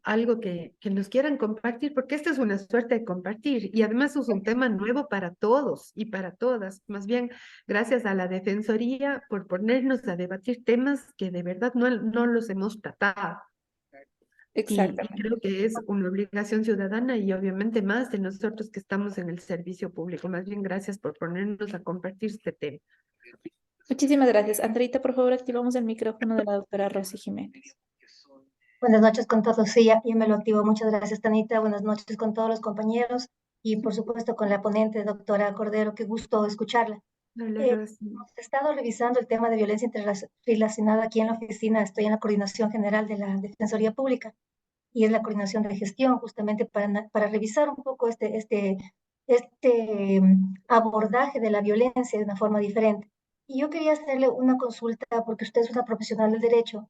algo que nos quieran compartir, porque esta es una suerte de compartir y además es un tema nuevo para todos y para todas. Más bien, gracias a la Defensoría por ponernos a debatir temas que de verdad no los hemos tratado. Y Exactamente. creo que es una obligación ciudadana y obviamente más de nosotros que estamos en el servicio público. Más bien, gracias por ponernos a compartir este tema. Muchísimas gracias. Andreita, por favor, activamos el micrófono de la doctora Rosy Jiménez. Buenas noches con todos. Sí, ya me lo activo. Muchas gracias, Tanita. Buenas noches con todos los compañeros y, por supuesto, con la ponente, doctora Cordero. Qué gusto escucharla. Dale, Eh, Rosy. He estado revisando el tema de violencia interrelacionada aquí en la oficina. Estoy en la Coordinación General de la Defensoría Pública y es la coordinación de gestión justamente para revisar un poco este abordaje de la violencia de una forma diferente. Y yo quería hacerle una consulta porque usted es una profesional del derecho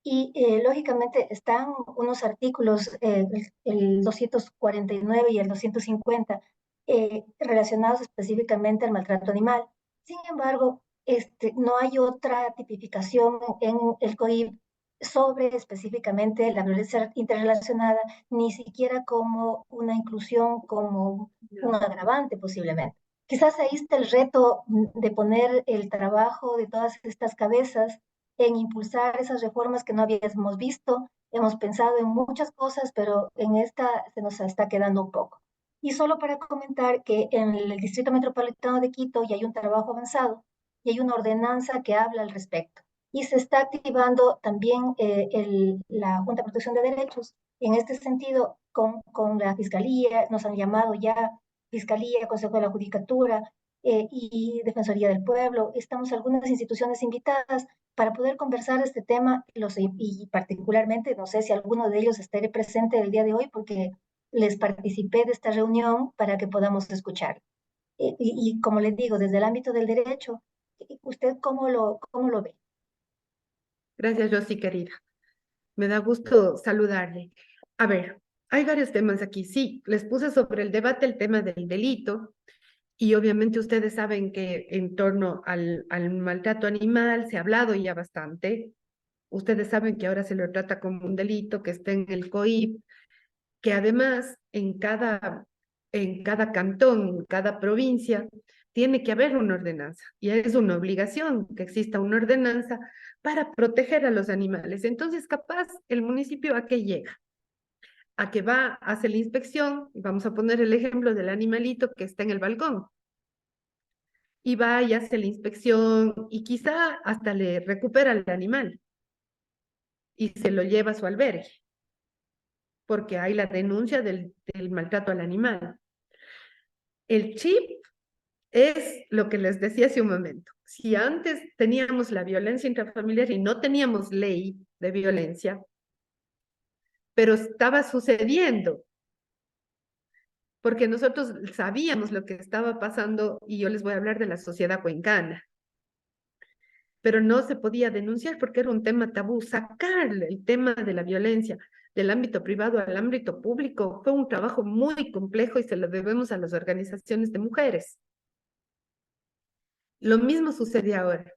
y lógicamente están unos artículos, el 249 y el 250, relacionados específicamente al maltrato animal. Sin embargo, no hay otra tipificación en el COIP sobre específicamente la violencia interrelacionada, ni siquiera como una inclusión, como un agravante posiblemente. Quizás ahí está el reto de poner el trabajo de todas estas cabezas en impulsar esas reformas que no habíamos visto. Hemos pensado en muchas cosas, pero en esta se nos está quedando un poco. Y solo para comentar que en el Distrito Metropolitano de Quito ya hay un trabajo avanzado y hay una ordenanza que habla al respecto. Y se está activando también la Junta de Protección de Derechos. En este sentido, con la Fiscalía, nos han llamado ya Fiscalía, Consejo de la Judicatura y Defensoría del Pueblo. Estamos algunas instituciones invitadas para poder conversar este tema y particularmente, no sé si alguno de ellos estaré presente el día de hoy porque les participé de esta reunión para que podamos escuchar. Y como les digo, desde el ámbito del derecho, ¿usted cómo lo ve? Gracias, Rosy, querida. Me da gusto saludarle. A ver, Hay varios temas aquí. Sí, les puse sobre el debate el tema del delito y obviamente ustedes saben que en torno al maltrato animal se ha hablado ya bastante. Ustedes saben que ahora se lo trata como un delito que está en el COIP, que además en cada cantón, en cada provincia, tiene que haber una ordenanza y es una obligación que exista una ordenanza para proteger a los animales. Entonces, capaz el municipio a qué llega, a que va, hace la inspección, y vamos a poner el ejemplo del animalito que está en el balcón, y va y hace la inspección y quizá hasta le recupera al animal y se lo lleva a su albergue, porque hay la denuncia del maltrato al animal. El chip es lo que les decía hace un momento. Si antes teníamos la violencia intrafamiliar y no teníamos ley de violencia, pero estaba sucediendo, porque nosotros sabíamos lo que estaba pasando, y yo les voy a hablar de la sociedad cuencana, pero no se podía denunciar porque era un tema tabú. Sacar el tema de la violencia del ámbito privado al ámbito público fue un trabajo muy complejo y se lo debemos a las organizaciones de mujeres. Lo mismo sucede ahora.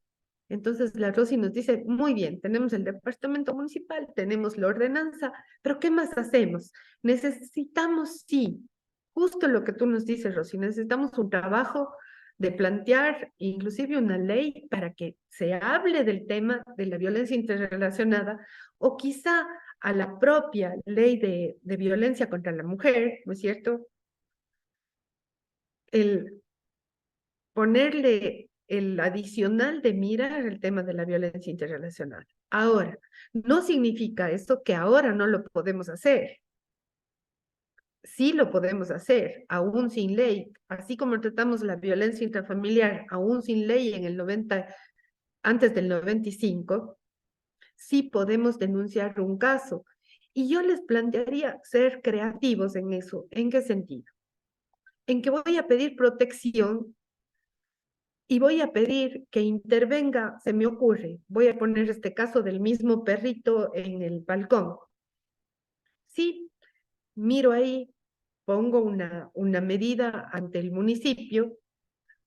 Entonces la Rosy nos dice, muy bien, tenemos el departamento municipal, tenemos la ordenanza, pero ¿qué más hacemos? Necesitamos, sí, justo lo que tú nos dices, Rosy, necesitamos un trabajo de plantear inclusive una ley para que se hable del tema de la violencia interrelacionada, o quizá a la propia ley de violencia contra la mujer, ¿no es cierto? El ponerle el adicional de mirar el tema de la violencia interrelacional. Ahora, no significa esto que ahora no lo podemos hacer. Sí lo podemos hacer, aún sin ley, así como tratamos la violencia intrafamiliar, aún sin ley en el 90, antes del 95, sí podemos denunciar un caso. Y yo les plantearía ser creativos en eso. ¿En qué sentido? En que voy a pedir protección y voy a pedir que intervenga, se me ocurre, voy a poner este caso del mismo perrito en el balcón. Sí, miro ahí, pongo una medida ante el municipio,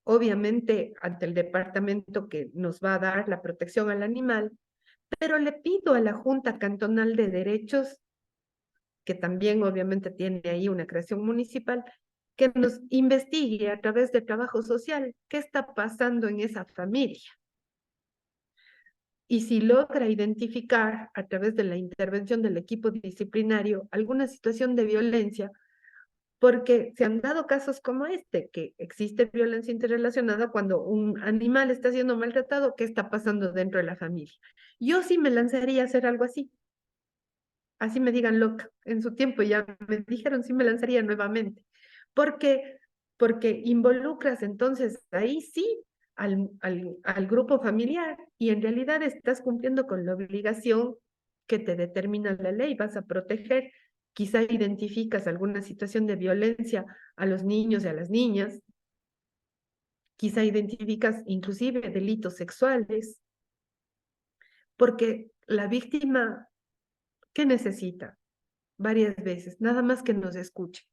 obviamente ante el departamento que nos va a dar la protección al animal, pero le pido a la Junta Cantonal de Derechos, que también obviamente tiene ahí una creación municipal, que nos investigue a través de trabajo social qué está pasando en esa familia. Y si logra identificar a través de la intervención del equipo disciplinario alguna situación de violencia, porque se han dado casos como este, que existe violencia interrelacionada cuando un animal está siendo maltratado, ¿qué está pasando dentro de la familia? Yo sí me lanzaría a hacer algo así. Así me digan loca. En su tiempo ya me dijeron, sí me lanzaría nuevamente. Porque, porque involucras entonces ahí sí al grupo familiar y en realidad estás cumpliendo con la obligación que te determina la ley. Vas a proteger, quizá identificas alguna situación de violencia a los niños y a las niñas, quizá identificas inclusive delitos sexuales, porque la víctima, ¿qué necesita? Varias veces, nada más que nos escuche.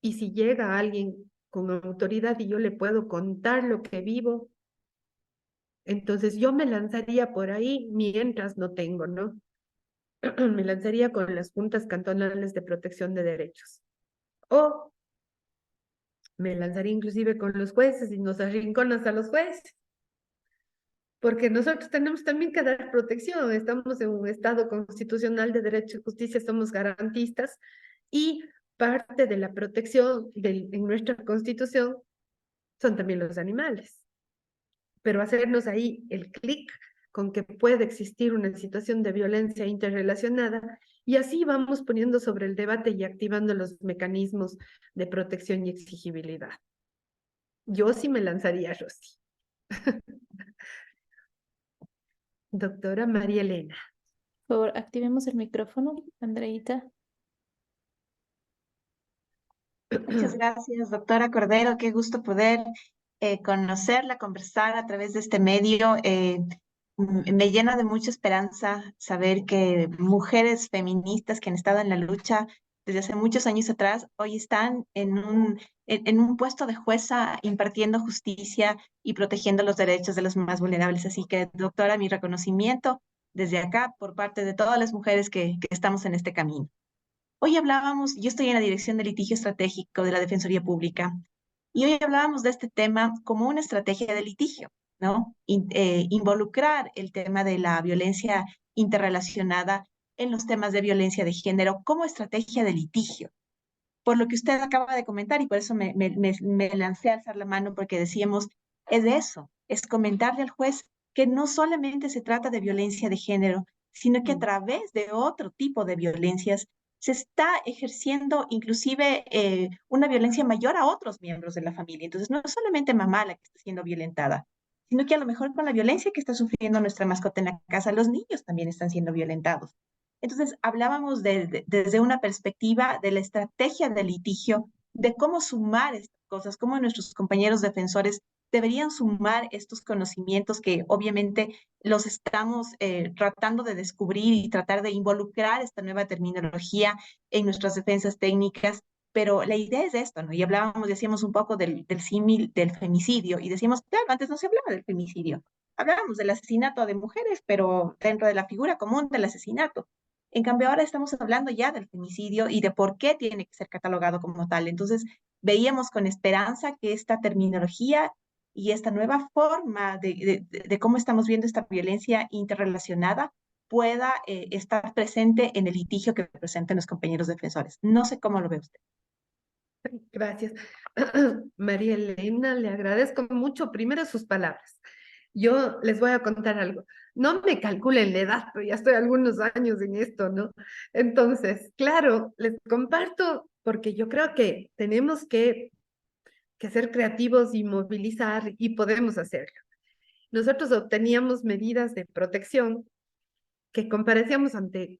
Y si llega alguien con autoridad y yo le puedo contar lo que vivo, entonces yo me lanzaría por ahí mientras no tengo, ¿no? Me lanzaría con las juntas cantonales de protección de derechos. O me lanzaría inclusive con los jueces y nos arrinconas a los jueces. Porque nosotros tenemos también que dar protección. Estamos en un Estado constitucional de derecho y justicia, somos garantistas, y parte de la protección en nuestra Constitución son también los animales. Pero hacernos ahí el clic con que puede existir una situación de violencia interrelacionada, y así vamos poniendo sobre el debate y activando los mecanismos de protección y exigibilidad. Yo sí me lanzaría, Rosy. Doctora María Elena. Por favor, activemos el micrófono, Andreita. Muchas gracias, doctora Cordero. Qué gusto poder conocerla, conversar a través de este medio. me llena de mucha esperanza saber que mujeres feministas que han estado en la lucha desde hace muchos años atrás, hoy están en un puesto de jueza impartiendo justicia y protegiendo los derechos de los más vulnerables. Así que, doctora, mi reconocimiento desde acá por parte de todas las mujeres que estamos en este camino. Hoy hablábamos, yo estoy en la Dirección de Litigio Estratégico de la Defensoría Pública, y hoy hablábamos de este tema como una estrategia de litigio, ¿no? Involucrar el tema de la violencia interrelacionada en los temas de violencia de género como estrategia de litigio. Por lo que usted acaba de comentar, y por eso me lancé a alzar la mano, porque decíamos, es de eso, es comentarle al juez que no solamente se trata de violencia de género, sino que a través de otro tipo de violencias se está ejerciendo inclusive una violencia mayor a otros miembros de la familia. Entonces, no es solamente mamá la que está siendo violentada, sino que a lo mejor con la violencia que está sufriendo nuestra mascota en la casa, los niños también están siendo violentados. Entonces, hablábamos desde una perspectiva de la estrategia de litigio, de cómo sumar estas cosas, cómo nuestros compañeros defensores deberían sumar estos conocimientos que obviamente los estamos tratando de descubrir y tratar de involucrar esta nueva terminología en nuestras defensas técnicas. Pero la idea es esto, ¿no? Y hablábamos, decíamos un poco del símil del femicidio, y decíamos, claro, antes no se hablaba del femicidio, hablábamos del asesinato de mujeres, pero dentro de la figura común del asesinato. En cambio, ahora estamos hablando ya del femicidio y de por qué tiene que ser catalogado como tal. Entonces, veíamos con esperanza que esta terminología y esta nueva forma de cómo estamos viendo esta violencia interrelacionada pueda estar presente en el litigio que presenten los compañeros defensores. No sé cómo lo ve usted. Gracias. María Elena, le agradezco mucho primero sus palabras. Yo les voy a contar algo. No me calculen la edad, pero ya estoy algunos años en esto, ¿no? Entonces, claro, les comparto porque yo creo que tenemos que ser creativos y movilizar y podemos hacerlo. Nosotros obteníamos medidas de protección que comparecíamos ante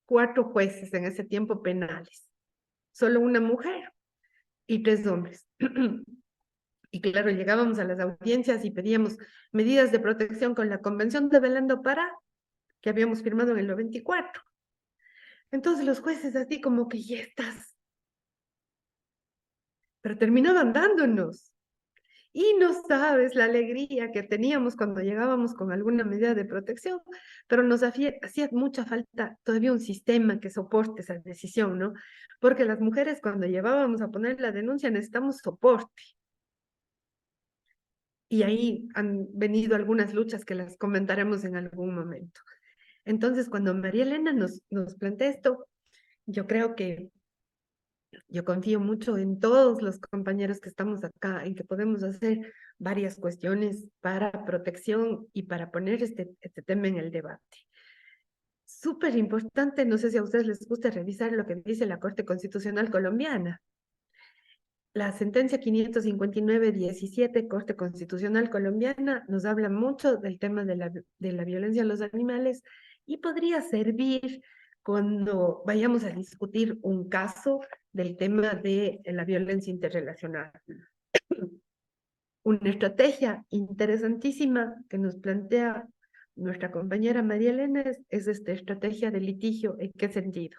4 jueces en ese tiempo penales, solo una mujer y 3 hombres. Y claro, llegábamos a las audiencias y pedíamos medidas de protección con la Convención de Belém do Pará, que habíamos firmado en el 94. Entonces los jueces así como que ya estás. Pero terminaban dándonos. Y no sabes la alegría que teníamos cuando llegábamos con alguna medida de protección, pero nos hacía mucha falta todavía un sistema que soporte esa decisión, ¿no? Porque las mujeres cuando llevábamos a poner la denuncia necesitamos soporte. Y ahí han venido algunas luchas que las comentaremos en algún momento. Entonces, cuando María Elena nos plantea esto, yo creo que yo confío mucho en todos los compañeros que estamos acá, en que podemos hacer varias cuestiones para protección y para poner este tema en el debate. Súper importante, no sé si a ustedes les gusta revisar lo que dice la Corte Constitucional Colombiana. La sentencia 559-17, Corte Constitucional Colombiana, nos habla mucho del tema de la violencia a los animales y podría servir cuando vayamos a discutir un caso del tema de la violencia interrelacional. Una estrategia interesantísima que nos plantea nuestra compañera María Elena es esta estrategia de litigio. ¿En qué sentido?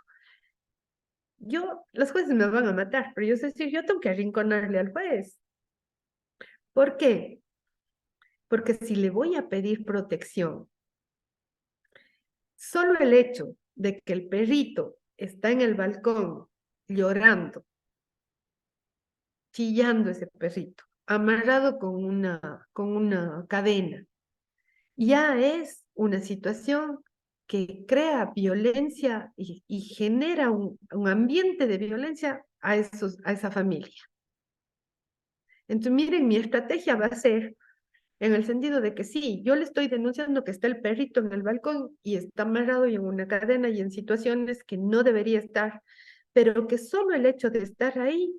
Los jueces me van a matar, pero yo tengo que arrinconarle al juez. ¿Por qué? Porque si le voy a pedir protección, solo el hecho de que el perrito está en el balcón llorando, chillando ese perrito, amarrado con una cadena, ya es una situación que crea violencia y genera un ambiente de violencia a esa familia. Entonces, miren, mi estrategia va a ser en el sentido de que sí, yo le estoy denunciando que está el perrito en el balcón y está amarrado y en una cadena y en situaciones que no debería estar, pero que solo el hecho de estar ahí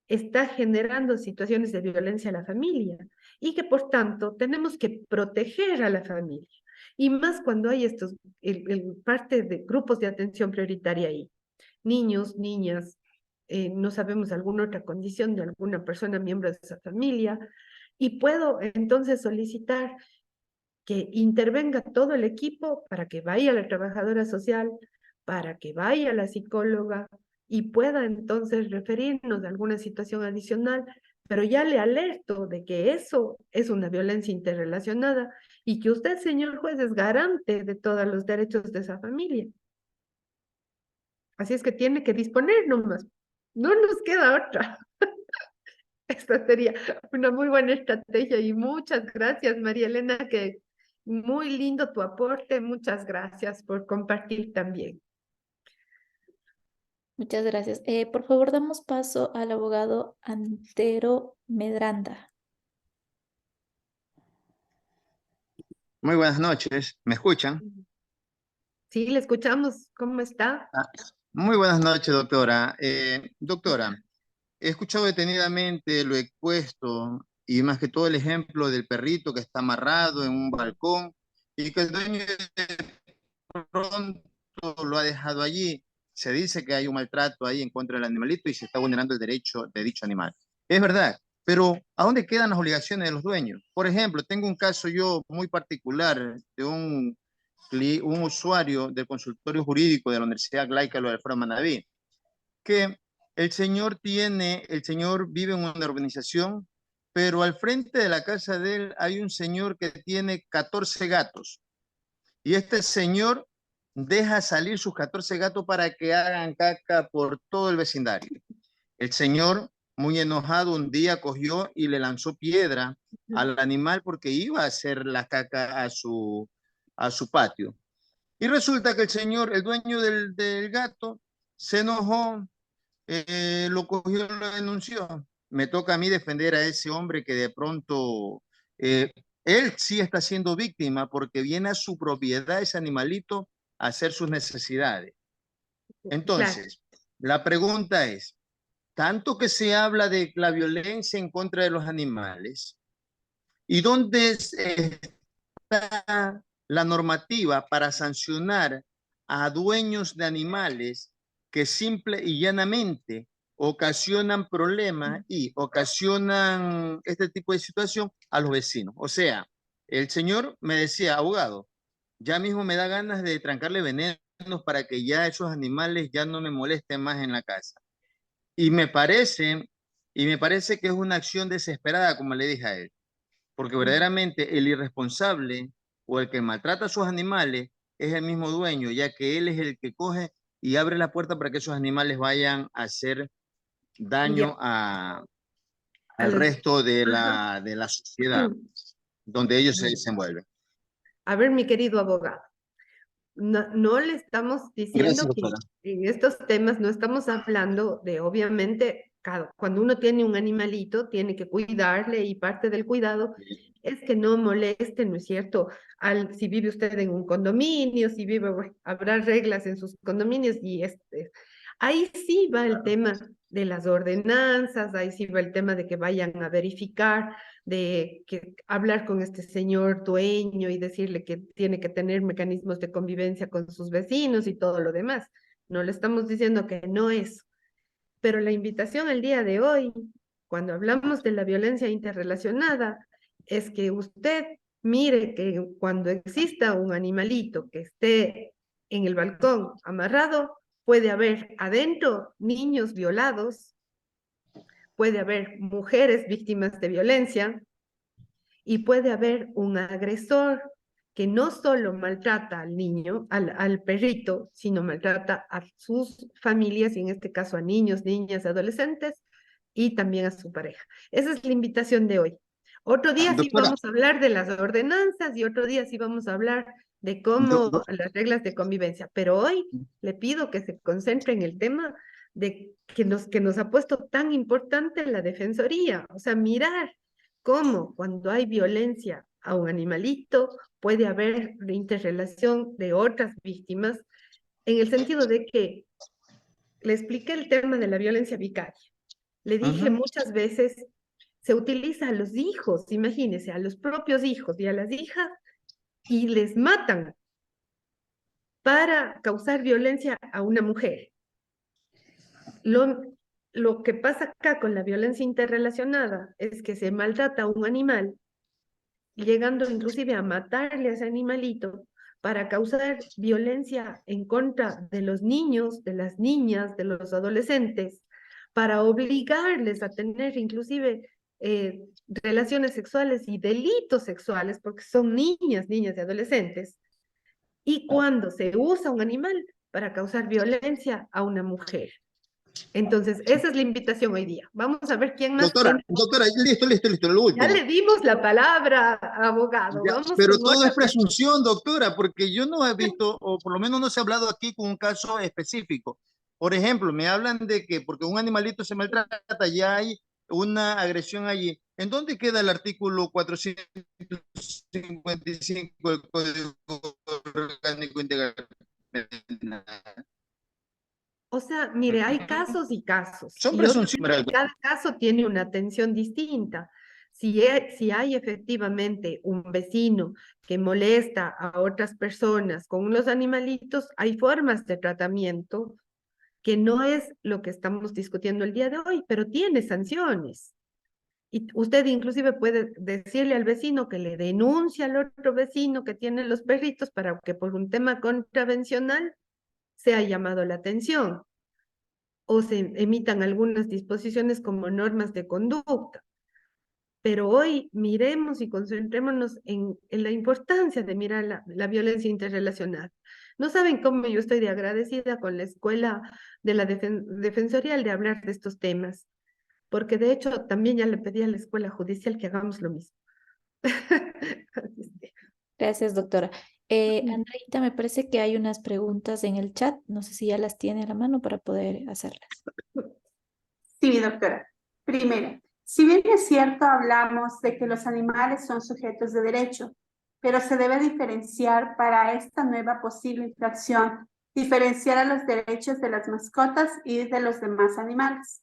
está generando situaciones de violencia a la familia y que por tanto tenemos que proteger a la familia. Y más cuando hay parte de grupos de atención prioritaria ahí. Niños, niñas, no sabemos alguna otra condición de alguna persona miembro de esa familia, y puedo entonces solicitar que intervenga todo el equipo para que vaya la trabajadora social, para que vaya la psicóloga y pueda entonces referirnos a alguna situación adicional, pero ya le alerto de que eso es una violencia interrelacionada y que usted, señor juez, es garante de todos los derechos de esa familia. Así es que tiene que disponer nomás. No nos queda otra. Esta sería una muy buena estrategia y muchas gracias, María Elena, que muy lindo tu aporte. Muchas gracias por compartir también. Muchas gracias. Por favor, damos paso al abogado Antero Medranda. Muy buenas noches, ¿me escuchan? Sí, le escuchamos. ¿Cómo está? Muy buenas noches, doctora. Doctora, he escuchado detenidamente lo expuesto y más que todo el ejemplo del perrito que está amarrado en un balcón y que el dueño de pronto lo ha dejado allí. Se dice que hay un maltrato ahí en contra del animalito y se está vulnerando el derecho de dicho animal. Es verdad, pero ¿a dónde quedan las obligaciones de los dueños? Por ejemplo, tengo un caso yo muy particular de un usuario del consultorio jurídico de la Universidad Laica de Alfredo Manaví, que el señor vive en una urbanización, pero al frente de la casa de él hay un señor que tiene 14 gatos. Y este señor deja salir sus 14 gatos para que hagan caca por todo el vecindario. El señor, muy enojado, un día cogió y le lanzó piedra al animal porque iba a hacer la caca a su patio. Y resulta que el señor, el dueño del gato, se enojó, lo cogió, lo denunció. Me toca a mí defender a ese hombre que de pronto, él sí está siendo víctima porque viene a su propiedad ese animalito a hacer sus necesidades. Claro. Entonces, la pregunta es, tanto que se habla de la violencia en contra de los animales, ¿y dónde está la normativa para sancionar a dueños de animales que simple y llanamente ocasionan problemas y ocasionan este tipo de situación a los vecinos? O sea, el señor me decía, abogado, ya mismo me da ganas de trancarle venenos para que ya esos animales ya no me molesten más en la casa. Y me parece, y me parece que es una acción desesperada, como le dije a él, porque verdaderamente el irresponsable o el que maltrata a sus animales es el mismo dueño, ya que él es el que coge y abre la puerta para que esos animales vayan a hacer Ya, daño a al los... resto Ajá. de la sociedad donde ellos se desenvuelven. A ver, mi querido abogado, no le estamos Gracias, diciendo que doctora. en estos temas no estamos hablando de, obviamente, cuando uno tiene un animalito, tiene que cuidarle y parte del cuidado es que no moleste, ¿no es cierto? Si vive usted en un condominio, si vive, bueno, habrá reglas en sus condominios y ahí sí va el tema de las ordenanzas, ahí sí va el tema de que vayan a verificar, de que hablar con este señor dueño y decirle que tiene que tener mecanismos de convivencia con sus vecinos y todo lo demás. No le estamos diciendo que no es, pero la invitación el día de hoy, cuando hablamos de la violencia interrelacionada, es que usted mire que cuando exista un animalito que esté en el balcón amarrado, puede haber adentro niños violados, puede haber mujeres víctimas de violencia y puede haber un agresor que no solo maltrata al niño, al perrito, sino maltrata a sus familias, y en este caso a niños, niñas, adolescentes, y también a su pareja. Esa es la invitación de hoy. Otro día sí Doctora, vamos a hablar de las ordenanzas y otro día sí vamos a hablar de do- cómo do- las reglas de convivencia, pero hoy le pido que se concentre en el tema de que nos ha puesto tan importante la defensoría, o sea, mirar cómo cuando hay violencia a un animalito puede haber interrelación de otras víctimas, en el sentido de que le expliqué el tema de la violencia vicaria. Le dije Ujú. muchas veces, se utiliza a los hijos, imagínense, a los propios hijos y a las hijas, y les matan para causar violencia a una mujer. Lo, lo que pasa acá con la violencia interrelacionada es que se maltrata a un animal llegando inclusive a matarle a ese animalito para causar violencia en contra de los niños, de las niñas, de los adolescentes, para obligarles a tener inclusive relaciones sexuales y delitos sexuales, porque son niñas y adolescentes, y cuando se usa un animal para causar violencia a una mujer. Entonces, esa es la invitación hoy día. Vamos a ver quién más Doctora, tiene. doctora, listo, lo Ya último. le dimos la palabra, abogado. Ya, Vamos pero con todo otra es presunción, doctora, porque yo no he visto, o por lo menos no se ha hablado aquí con un caso específico. Por ejemplo, me hablan de que porque un animalito se maltrata, ya hay una agresión allí. ¿En dónde queda el artículo 455 del Código Orgánico Integral? O sea, mire, hay casos y casos, Son y presunciones. obviamente cada caso tiene una atención distinta. Si hay efectivamente un vecino que molesta a otras personas con los animalitos, hay formas de tratamiento que no es lo que estamos discutiendo el día de hoy, pero tiene sanciones. Y usted inclusive puede decirle al vecino que le denuncie al otro vecino que tiene los perritos para que por un tema contravencional sea llamado la atención o se emitan algunas disposiciones como normas de conducta. Pero hoy miremos y concentrémonos en la importancia de mirar la violencia interrelacional. No saben cómo yo estoy de agradecida con la escuela de la defensorial de hablar de estos temas, porque de hecho también ya le pedí a la escuela judicial que hagamos lo mismo. Gracias, doctora. Andreita, me parece que hay unas preguntas en el chat. No sé si ya las tiene a la mano para poder hacerlas. Sí, doctora. Primero, si bien es cierto, hablamos de que los animales son sujetos de derecho, pero se debe diferenciar para esta nueva posible infracción, diferenciar a los derechos de las mascotas y de los demás animales.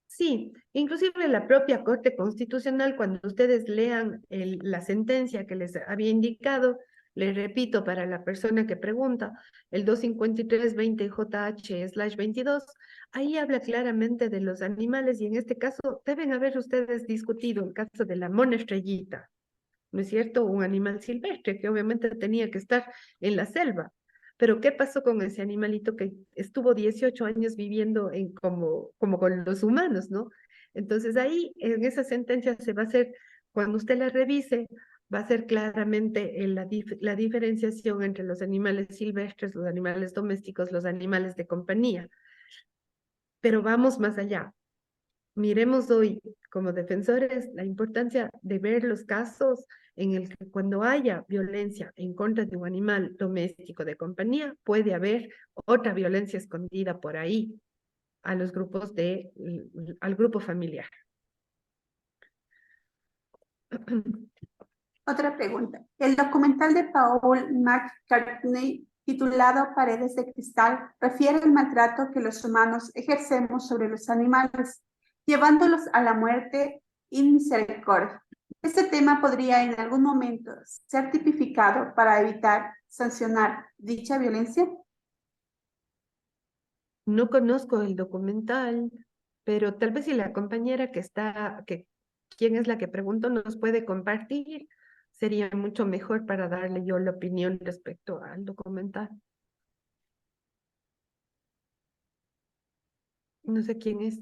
Sí, inclusive la propia Corte Constitucional, cuando ustedes lean la sentencia que les había indicado, les repito para la persona que pregunta, el 253-20 JH/22, ahí habla claramente de los animales y en este caso deben haber ustedes discutido el caso de la mona estrellita, ¿no es cierto? Un animal silvestre que obviamente tenía que estar en la selva. Pero ¿qué pasó con ese animalito que estuvo 18 años viviendo como con los humanos, ¿no? Entonces ahí, en esa sentencia se va a hacer, cuando usted la revise, va a ser claramente la diferenciación entre los animales silvestres, los animales domésticos, los animales de compañía. Pero vamos más allá. Miremos hoy como defensores la importancia de ver los casos en el que cuando haya violencia en contra de un animal doméstico de compañía, puede haber otra violencia escondida por ahí a los grupos al grupo familiar. Otra pregunta. El documental de Paul McCartney titulado Paredes de Cristal refiere al maltrato que los humanos ejercemos sobre los animales, llevándolos a la muerte in misericordia. Este tema podría en algún momento ser tipificado para evitar sancionar dicha violencia. No conozco el documental, pero tal vez si la compañera quién es la que preguntó, nos puede compartir, sería mucho mejor para darle yo la opinión respecto al documental. No sé quién es.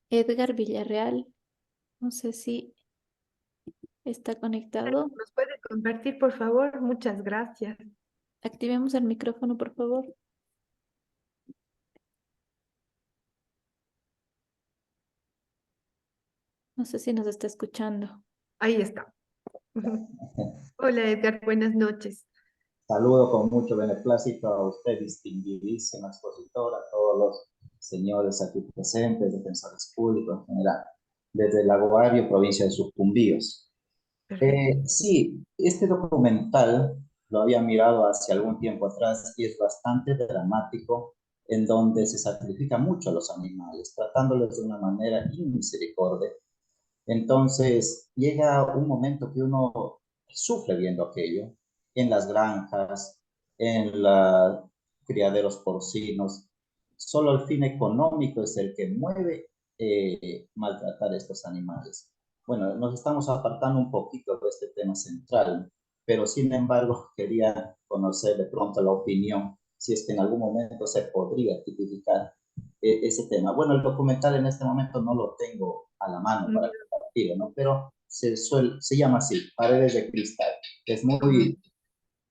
Edgar Villarreal, no sé si está conectado. ¿Nos puede compartir, por favor? Muchas gracias. Activemos el micrófono, por favor. No sé si nos está escuchando. Ahí está. Hola, Edgar, buenas noches. Saludo con mucho beneplácito a usted, distinguidísima expositora, a todos los señores aquí presentes, defensores públicos en general, desde Lago provincia de Sucumbíos. Sí, este documental lo había mirado hace algún tiempo atrás y es bastante dramático, en donde se sacrifica mucho a los animales, tratándolos de una manera inmisericordia. Entonces llega un momento que uno sufre viendo aquello en las granjas, en los criaderos porcinos. Solo el fin económico es el que mueve maltratar a estos animales. Bueno, nos estamos apartando un poquito de este tema central, pero sin embargo quería conocer de pronto la opinión, si es que en algún momento se podría tipificar ese tema. Bueno, el documental en este momento no lo tengo a la mano para compartirlo, ¿no? Pero se llama así, Paredes de Cristal. Es muy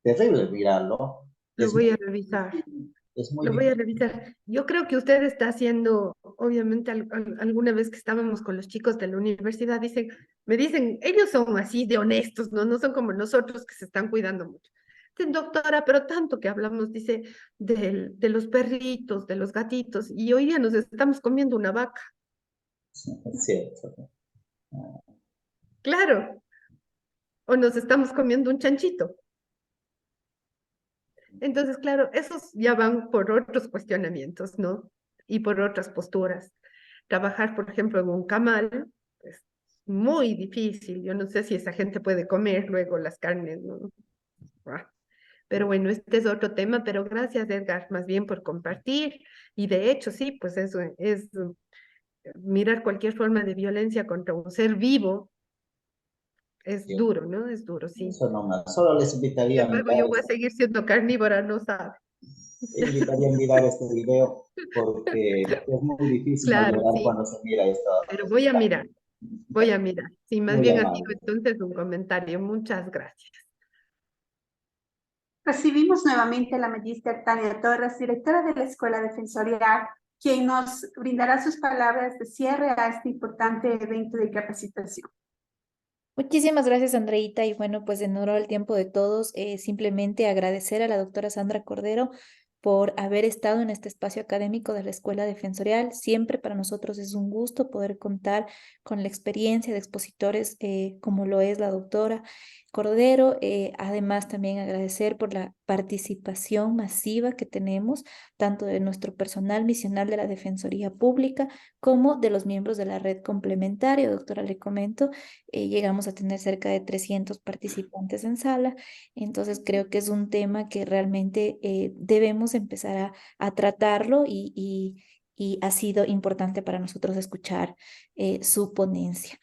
terrible mirarlo. Lo Es voy a muy revisar. difícil, es muy Lo voy a difícil. revisar. Yo creo que usted está haciendo, obviamente, alguna vez que estábamos con los chicos de la universidad, me dicen, ellos son así de honestos, ¿no? No son como nosotros que se están cuidando mucho. Dicen, doctora, pero tanto que hablamos, dice, de los perritos, de los gatitos, y hoy día nos estamos comiendo una vaca. Es cierto. Claro, o nos estamos comiendo un chanchito. Entonces, claro, esos ya van por otros cuestionamientos, ¿no? Y por otras posturas. Trabajar, por ejemplo, en un camal es muy difícil. Yo no sé si esa gente puede comer luego las carnes, ¿no? Ah, pero bueno, este es otro tema, pero gracias, Edgar, más bien por compartir. Y de hecho, sí, pues eso es mirar cualquier forma de violencia contra un ser vivo es Sí. duro, ¿no? Es duro, sí. Eso nomás. Solo les Sin invitaría a embargo, mirar, yo voy a seguir siendo carnívora, no sabe. invitaría a mirar este video porque es muy difícil no Claro, llorar sí, cuando se mira esto. pero voy a mirar. Voy a mirar. Sí, más Muy bien ha sido amable. entonces un comentario. Muchas gracias. Recibimos nuevamente a la magíster Tania Torres, directora de la Escuela Defensorial, quien nos brindará sus palabras de cierre a este importante evento de capacitación. Muchísimas gracias, Andreita. Y bueno, pues en honor al tiempo de todos, simplemente agradecer a la doctora Sandra Cordero por haber estado en este espacio académico de la Escuela Defensorial. Siempre para nosotros es un gusto poder contar con la experiencia de expositores como lo es la doctora Cordero. Además, también agradecer por la participación masiva que tenemos, tanto de nuestro personal misional de la Defensoría Pública como de los miembros de la red complementaria. Doctora, le comento, llegamos a tener cerca de 300 participantes en sala, entonces creo que es un tema que realmente debemos empezar a tratarlo y ha sido importante para nosotros escuchar su ponencia.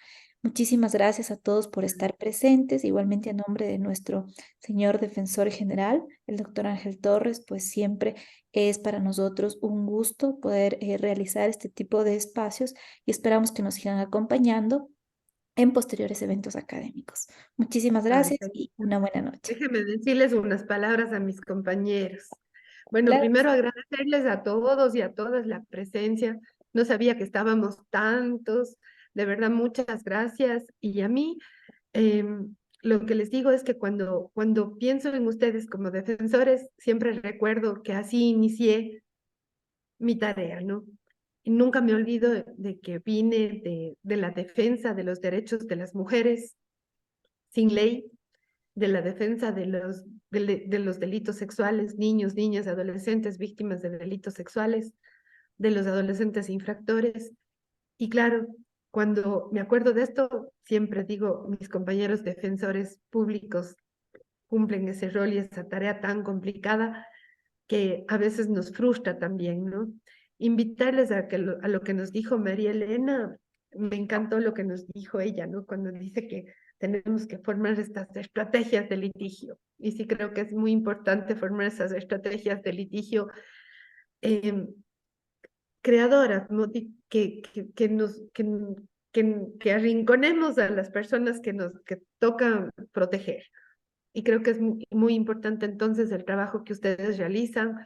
Muchísimas gracias a todos por estar presentes. Igualmente a nombre de nuestro señor defensor general, el doctor Ángel Torres, pues siempre es para nosotros un gusto poder realizar este tipo de espacios y esperamos que nos sigan acompañando en posteriores eventos académicos. Muchísimas Ay, gracias Tania, y una buena noche. déjeme decirles unas palabras a mis compañeros. Bueno, Claro. primero agradecerles a todos y a todas la presencia. No sabía que estábamos tantos. De verdad, muchas gracias. Y a mí, lo que les digo es que cuando pienso en ustedes como defensores, siempre recuerdo que así inicié mi tarea, ¿no? Y nunca me olvido de que vine de la defensa de los derechos de las mujeres sin ley, de la defensa de los delitos sexuales, niños, niñas, adolescentes víctimas de delitos sexuales, de los adolescentes infractores. Y claro, cuando me acuerdo de esto, siempre digo, mis compañeros defensores públicos cumplen ese rol y esa tarea tan complicada que a veces nos frustra también, ¿no? Invitarles a lo que nos dijo María Elena, me encantó lo que nos dijo ella, ¿no? Cuando dice que tenemos que formar estas estrategias de litigio. Y sí creo que es muy importante formar esas estrategias de litigio eh, creadoras, ¿no? Que arrinconemos a las personas que tocan proteger. Y creo que es muy importante entonces el trabajo que ustedes realizan.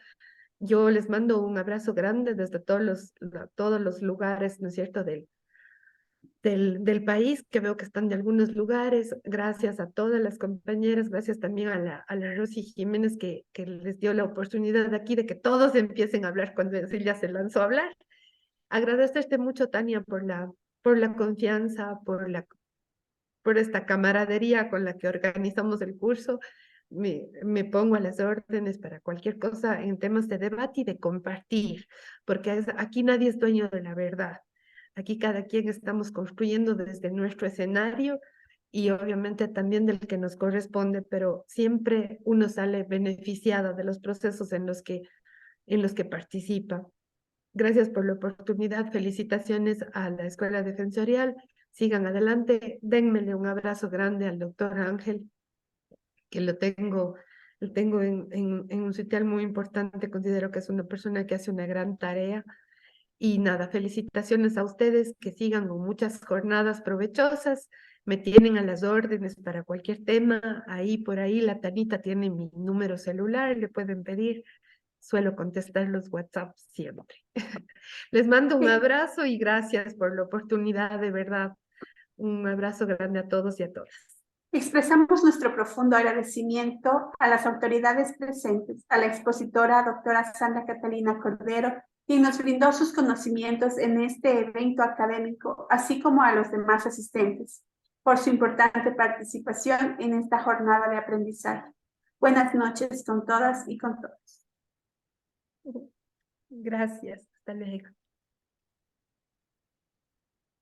Yo les mando un abrazo grande desde todos los lugares, ¿no es cierto?, del país, que veo que están de algunos lugares. Gracias a todas las compañeras, gracias también a la Rosy Jiménez que les dio la oportunidad aquí de que todos empiecen a hablar cuando ella se lanzó a hablar. Agradecerte mucho, Tania, por la confianza, por esta camaradería con la que organizamos el curso. Me pongo a las órdenes para cualquier cosa en temas de debate y de compartir, porque aquí nadie es dueño de la verdad. Aquí cada quien estamos construyendo desde nuestro escenario y obviamente también del que nos corresponde, pero siempre uno sale beneficiado de los procesos en los que participa. Gracias por la oportunidad. Felicitaciones a la Escuela Defensorial. Sigan adelante. Denmele un abrazo grande al doctor Ángel, que lo tengo en un sitial muy importante. Considero que es una persona que hace una gran tarea. Y nada, felicitaciones a ustedes, que sigan con muchas jornadas provechosas. Me tienen a las órdenes para cualquier tema. Ahí, por ahí, la Tanita tiene mi número celular, le pueden pedir. Suelo contestar los WhatsApp siempre. Les mando un abrazo y gracias por la oportunidad, de verdad. Un abrazo grande a todos y a todas. Expresamos nuestro profundo agradecimiento a las autoridades presentes, a la expositora doctora Sandra Catalina Cordero, quien nos brindó sus conocimientos en este evento académico, así como a los demás asistentes, por su importante participación en esta jornada de aprendizaje. Buenas noches con todas y con todos. Gracias. Hasta luego.